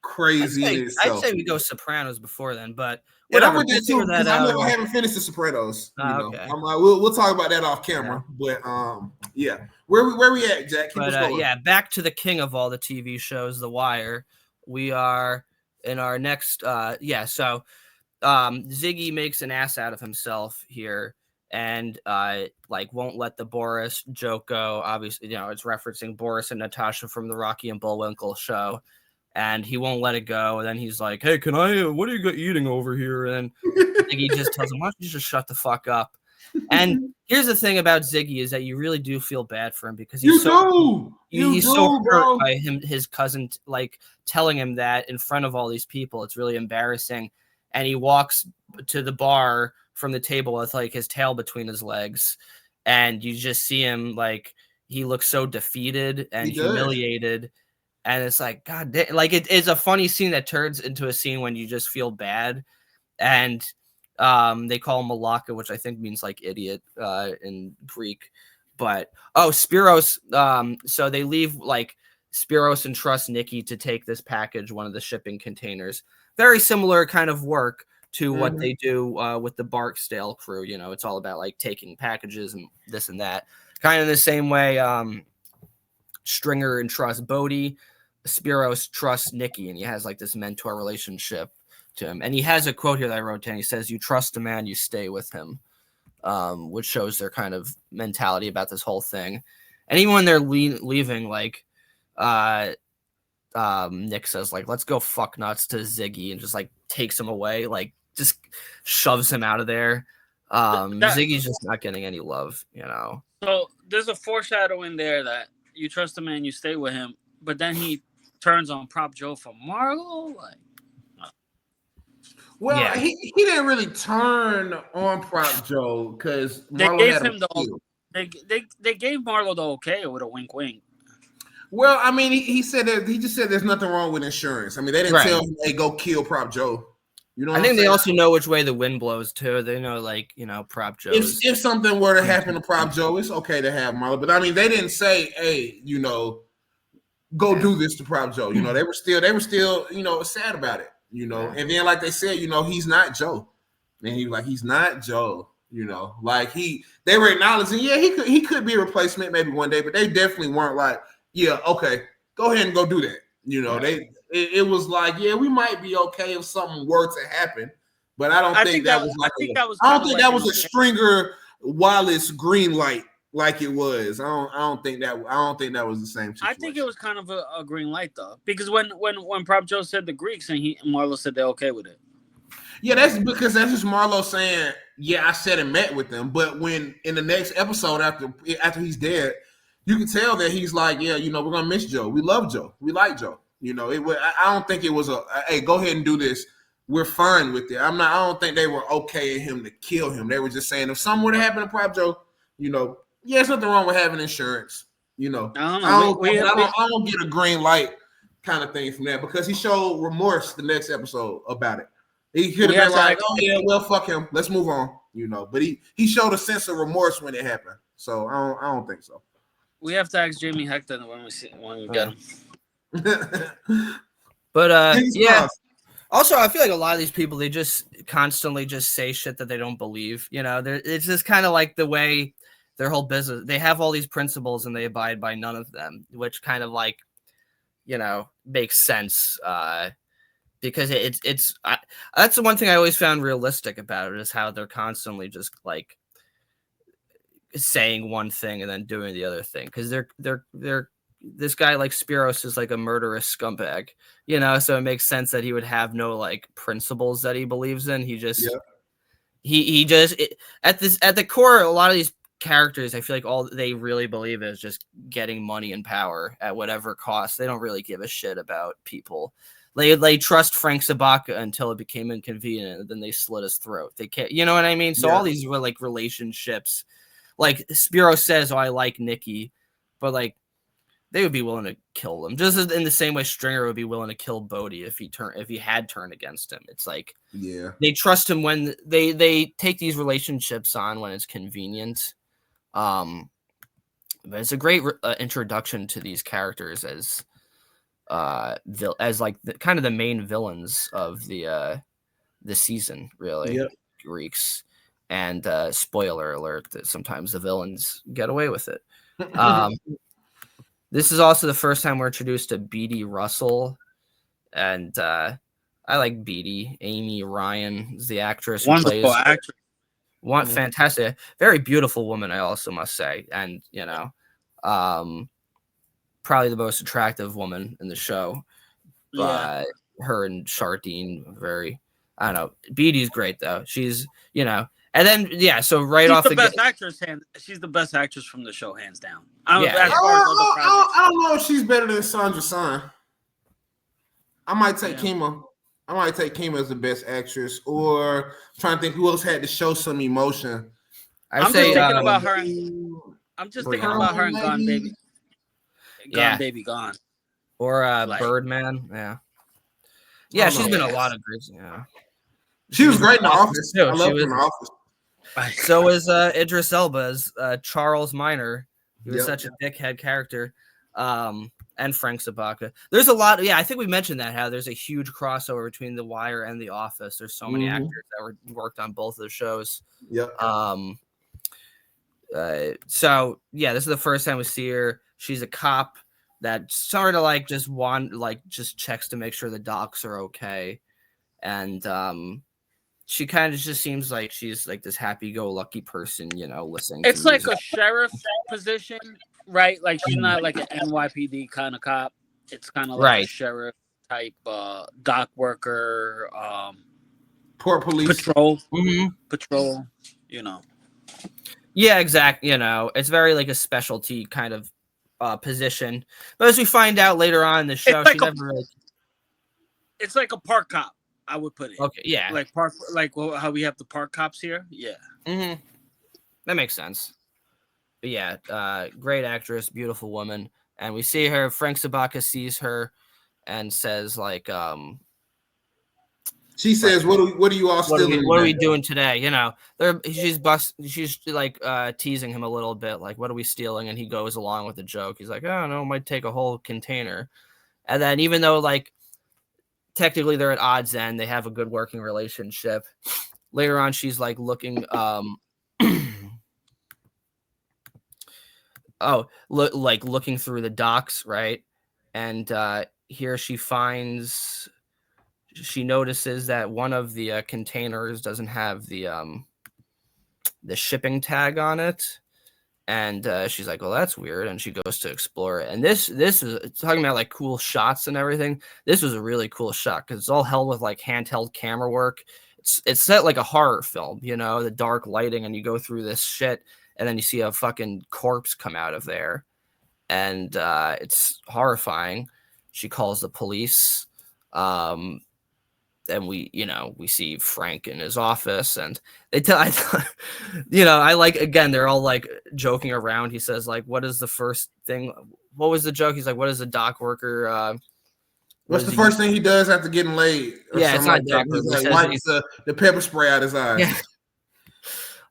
crazy. I'd say we go Sopranos before then, but whatever. We'll Too, that I haven't finished The Sopranos. Okay. I'm like, we'll talk about that off camera. Yeah. But yeah, where we at, Jack? But yeah, back to the king of all the TV shows, The Wire. We are in our next Ziggy makes an ass out of himself here and like won't let the Boris joke go. Obviously, it's referencing Boris and Natasha from the Rocky and Bullwinkle show, and he won't let it go. And then he's like, "Hey, can I? What are you eating over here?" And Ziggy just tells him, "Why don't you just shut the fuck up?" And here's the thing about Ziggy is that you really do feel bad for him because he's so hurt by his cousin like telling him that in front of all these people. It's really embarrassing. And he walks to the bar from the table with like his tail between his legs, and you just see him like he looks so defeated and humiliated. And it's like, God damn, like it's a funny scene that turns into a scene when you just feel bad. And they call him Malaka, which I think means like idiot in Greek. But Spiros, so they leave like Spiros and trust Nicky to take this package, one of the shipping containers. Very similar kind of work to what they do with the Barksdale crew. It's all about like taking packages and this and that. Kind of the same way Stringer and trusts Bodie, Spiros trusts Nicky, and he has like this mentor relationship to him. And he has a quote here that I wrote down. He says, "You trust a man, you stay with him," which shows their kind of mentality about this whole thing. And even when they're leaving, like Nick says, like, "Let's go fuck nuts" to Ziggy and just like takes him away, like just shoves him out of there. Ziggy's just not getting any love, So there's a foreshadowing there that you trust a man, you stay with him, but then he turns on Prop Joe for Marlo. He didn't really turn on Prop Joe because they gave him they gave Marlo the okay with a wink wink. Well, I mean, he said that he just said there's nothing wrong with insurance. I mean, they didn't tell him, "Hey, go kill Prop Joe." I think they also know which way the wind blows too. They know, like, Prop Joe. If something were to happen to Prop Joe, it's okay to have Marlo. But I mean, they didn't say, "Hey, go do this to Prop Joe." They were still, sad about it. And then like they said, he's not Joe. And he was like, he's not Joe. Like they were acknowledging, yeah, he could be a replacement maybe one day, but they definitely weren't like, yeah, okay, go ahead and go do that. It was like, yeah, we might be okay if something were to happen, but I don't think that was a Stringer Wallace green light like it was. I don't think that was the same situation. I think it was kind of a green light though, because when Prop Joe said the Greeks and Marlo said they're okay with it. Yeah, that's because that's just Marlo saying, yeah, I said and met with them. But when in the next episode after he's dead, you can tell that he's like, yeah, we're gonna miss Joe. We love Joe. We like Joe. I don't think it was hey, go ahead and do this. We're fine with it. I don't think they were okay at him to kill him. They were just saying if something were to happen to Prop Joe, yeah, there's nothing wrong with having insurance. I don't get a green light kind of thing from that because he showed remorse the next episode about it. He could have been like, "Oh yeah, well, fuck him. Let's move on." But he showed a sense of remorse when it happened. So I don't think so. We have to ask Jamie Hector when we get him. But yeah. Also, I feel like a lot of these people, they just constantly just say shit that they don't believe. It's just kind of like the way their whole business. They have all these principles and they abide by none of them, which kind of like, makes sense. Because that's the one thing I always found realistic about it is how they're constantly just like saying one thing and then doing the other thing. Because they're this guy like Spiros is like a murderous scumbag, so it makes sense that he would have no like principles that he believes in. He just at the core, a lot of these characters, I feel like all they really believe is just getting money and power at whatever cost. They don't really give a shit about people. They trust Frank Sobotka until it became inconvenient, and then they slit his throat. They can't, you know what I mean? So all these were like relationships. Like Spiro says, "Oh, I like Nicky," but like they would be willing to kill him, just in the same way Stringer would be willing to kill Bodie if he had turned against him. It's like they trust him when they take these relationships on when it's convenient. But it's a great introduction to these characters as like kind of the main villains of the season, really. Greeks. And spoiler alert that sometimes the villains get away with it. This is also the first time we're introduced to Beadie Russell, and I like Beadie. Amy Ryan is the actress who Wonderful plays actress. one fantastic, very beautiful woman. I also must say, and you know, probably the most attractive woman in the show. Yeah. Her and Shardine, very. I don't know. Beadie's great though. She's and then so right She's off the best actress. She's the best actress from the show, hands down. As far as other projects. I don't know if she's better than Sandra Son. I might take Kima. I might take Kima as the best actress, or trying to think who else had to show some emotion. I'm just thinking about her. I'm just thinking about her and Gone Baby. Gone Baby Gone. Or Birdman. Yeah, she's been a lot of great. Yeah, she was great in The Office. I love her in The Office. So is Idris Elba as Charles Minor. He was such a dickhead character. And Frank Sobotka. There's a lot. I think we mentioned that, how there's a huge crossover between The Wire and The Office. There's so many actors that worked on both of the shows. So this is the first time we see her. She's a cop that sort of like just checks to make sure the docs are okay, and she kind of just seems like she's like this happy-go-lucky person, listening. It's like a sheriff position, right? Like she's not like an NYPD kind of cop. It's kind of like a sheriff type, dock worker, port police, patrol, patrol. Yeah, exactly. It's very like a specialty kind of position. But as we find out later on in the show, she never really. It's like a park cop, I would put it. Okay, yeah. Like how we have the park cops here. Yeah. That makes sense. But yeah, great actress, beautiful woman, and we see her. Frank Sobotka sees her and says, like, she says, "What are you all stealing? What are we doing today?" She's like teasing him a little bit, like, "What are we stealing?" And he goes along with the joke. He's like, "I don't know, it might take a whole container." And then, even though like technically they're at odds, then they have a good working relationship. Later on, she's like looking, looking through the docks, right? And here she notices that one of the containers doesn't have the shipping tag on it, and she's like, "Well, that's weird," and she goes to explore it. And this is talking about like cool shots and everything. This was a really cool shot because it's all held with like handheld camera work. It's set like a horror film, the dark lighting, and you go through this shit, and then you see a fucking corpse come out of there, and it's horrifying. She calls the police. And we see Frank in his office, and I like, again, they're all like joking around. He says, like, what is the first thing? What was the joke? He's like, what is a dock worker? What's the first thing he does after getting laid? It's not dock worker. He's like, wipes the pepper spray out his eyes.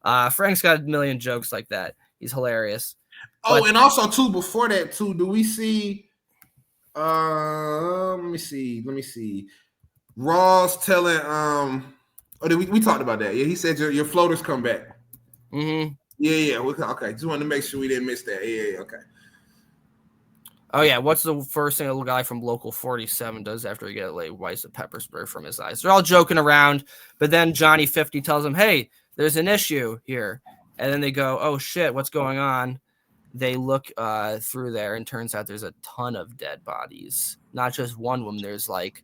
Yeah. Frank's got a million jokes like that. He's hilarious. And also too, before that too, do we see? Let me see. Ross telling we talked about that. Yeah, he said your floaters come back. Yeah. Okay. Just wanted to make sure we didn't miss that. Yeah. Okay. Oh yeah, what's the first thing a little guy from Local 47 does after he gets laid? Wipes the pepper spray from his eyes. They're all joking around, but then Johnny 50 tells him, "Hey, there's an issue here," and then they go, "Oh shit, what's going on?" They look through there, and turns out there's a ton of dead bodies. Not just one woman. There's like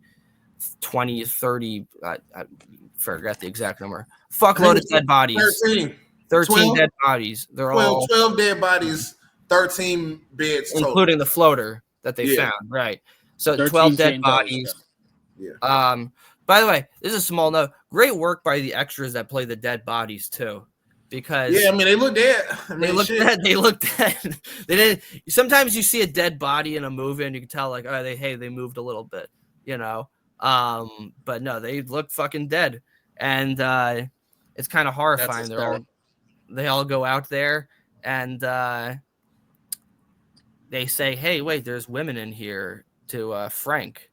20, 30, I forget the exact number. Fuckload of dead bodies. 13 dead bodies. They're 12 dead bodies, 13 beds total. Including the floater that they found, right? So 12 dead bodies. Yeah. By the way, this is a small note. Great work by the extras that play the dead bodies too. Because they look dead. They look dead. They look dead. They didn't. Sometimes you see a dead body in a movie and you can tell, like, oh, they moved a little bit, but no, they look fucking dead, and it's kind of horrifying. They all go out there, and they say, "Hey, wait, there's women in here." To Frank.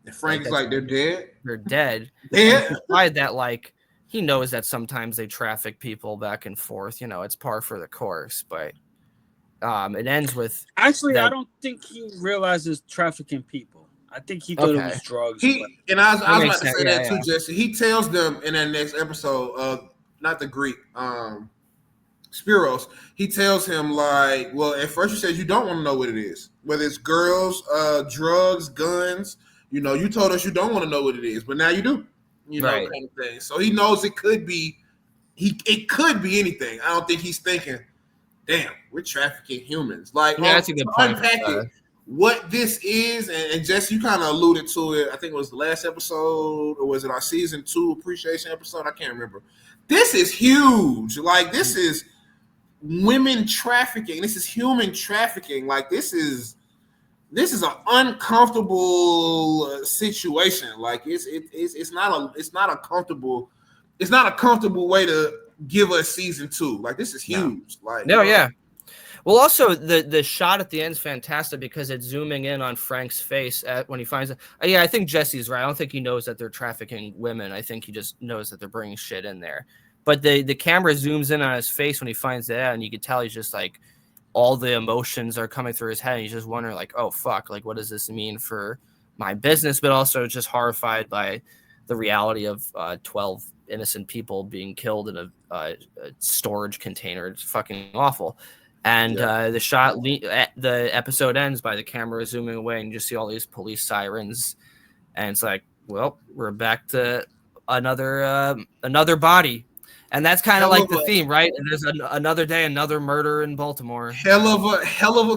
And Frank's like, "They're dead. They're dead." Yeah. Implied that like he knows that sometimes they traffic people back and forth. It's par for the course, but it ends with I don't think he realizes trafficking people. I think he thought it was drugs. I was about to say that too, yeah. Jesse. He tells them in that next episode, not the Greek, Spiros. He tells him like, well, at first you said you don't want to know what it is, whether it's girls, drugs, guns. You know, you told us you don't want to know what it is, but now you do. You know, kind of thing. So he knows it could be. It could be anything. I don't think he's thinking, damn, we're trafficking humans. Like, that's a good point. Unpack it. What this is, and Jesse, you kind of alluded to it. I think it was the last episode, or was it our season 2 appreciation episode? I can't remember. This is huge. Like, this is women trafficking. This is human trafficking. Like, this is an uncomfortable situation. Like, it's not a comfortable way to give us season 2. Like, this is huge. Yeah. Well, also the shot at the end is fantastic because it's zooming in on Frank's face when he finds it. Yeah, I think Jesse's right. I don't think he knows that they're trafficking women. I think he just knows that they're bringing shit in there. But the camera zooms in on his face when he finds it out, and you can tell he's just like, all the emotions are coming through his head. And he's just wondering, like, oh, fuck, like, what does this mean for my business? But also just horrified by the reality of 12 innocent people being killed in a storage container. It's fucking awful. And the episode ends by the camera zooming away, and you just see all these police sirens, and it's like, well, we're back to another body, and that's kind of like the theme, right? And there's another day, another murder in Baltimore. Hell of a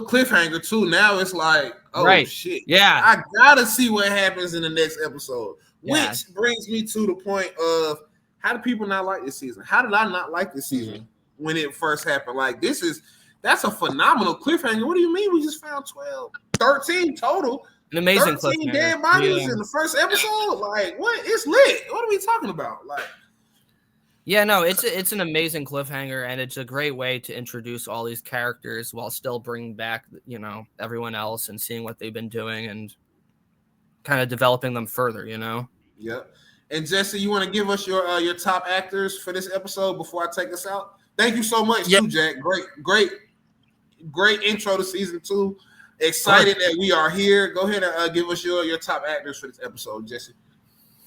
cliffhanger too. Now it's like, oh shit, yeah, I gotta see what happens in the next episode. Which brings me to the point of, how do people not like this season? How did I not like this season when it first happened? Like, that's a phenomenal cliffhanger. What do you mean we just found 13 total? An amazing 13 cliffhanger. dead bodies in the first episode? Like, what? It's lit. What are we talking about? Like, yeah, no, it's an amazing cliffhanger, and it's a great way to introduce all these characters while still bringing back, you know, everyone else and seeing what they've been doing and kind of developing them further, you know? Yep. And Jesse, you want to give us your top actors for this episode before I take us out? Thank you so much, too, Jack. Great intro to season 2. Excited that we are here. Go ahead and give us your top actors for this episode, Jesse.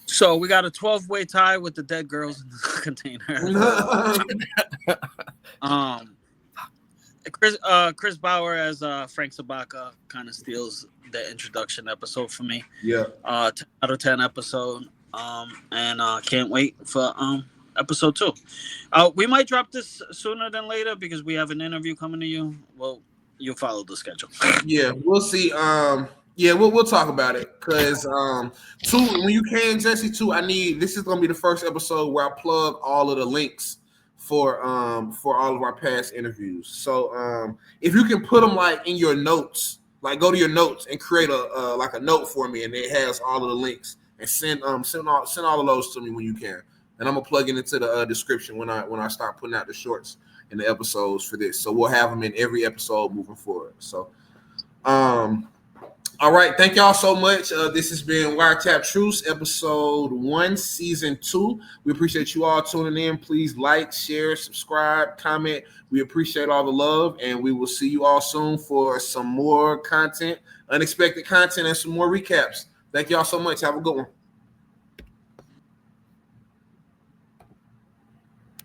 So we got a 12-way tie with the dead girls in the container. Chris Bauer as Frank Sobotka kind of steals the introduction episode for me. Yeah. 10 out of 10 episode. And can't wait for episode 2. We might drop this sooner than later because we have an interview coming to you. Well, you'll follow the schedule. Yeah, we'll see. We'll talk about it because 2, when you can, Jesse, 2, this is gonna be the first episode where I plug all of the links for all of our past interviews. So if you can put them like in your notes, like go to your notes and create a note for me, and it has all of the links, and send all of those to me when you can. And I'm gonna plug it into the description when I start putting out the shorts and the episodes for this. So we'll have them in every episode moving forward. So, all right, thank y'all so much. This has been Wiretapped Truths, episode 1, season 2. We appreciate you all tuning in. Please like, share, subscribe, comment. We appreciate all the love, and we will see you all soon for some more content, unexpected content, and some more recaps. Thank y'all so much. Have a good one.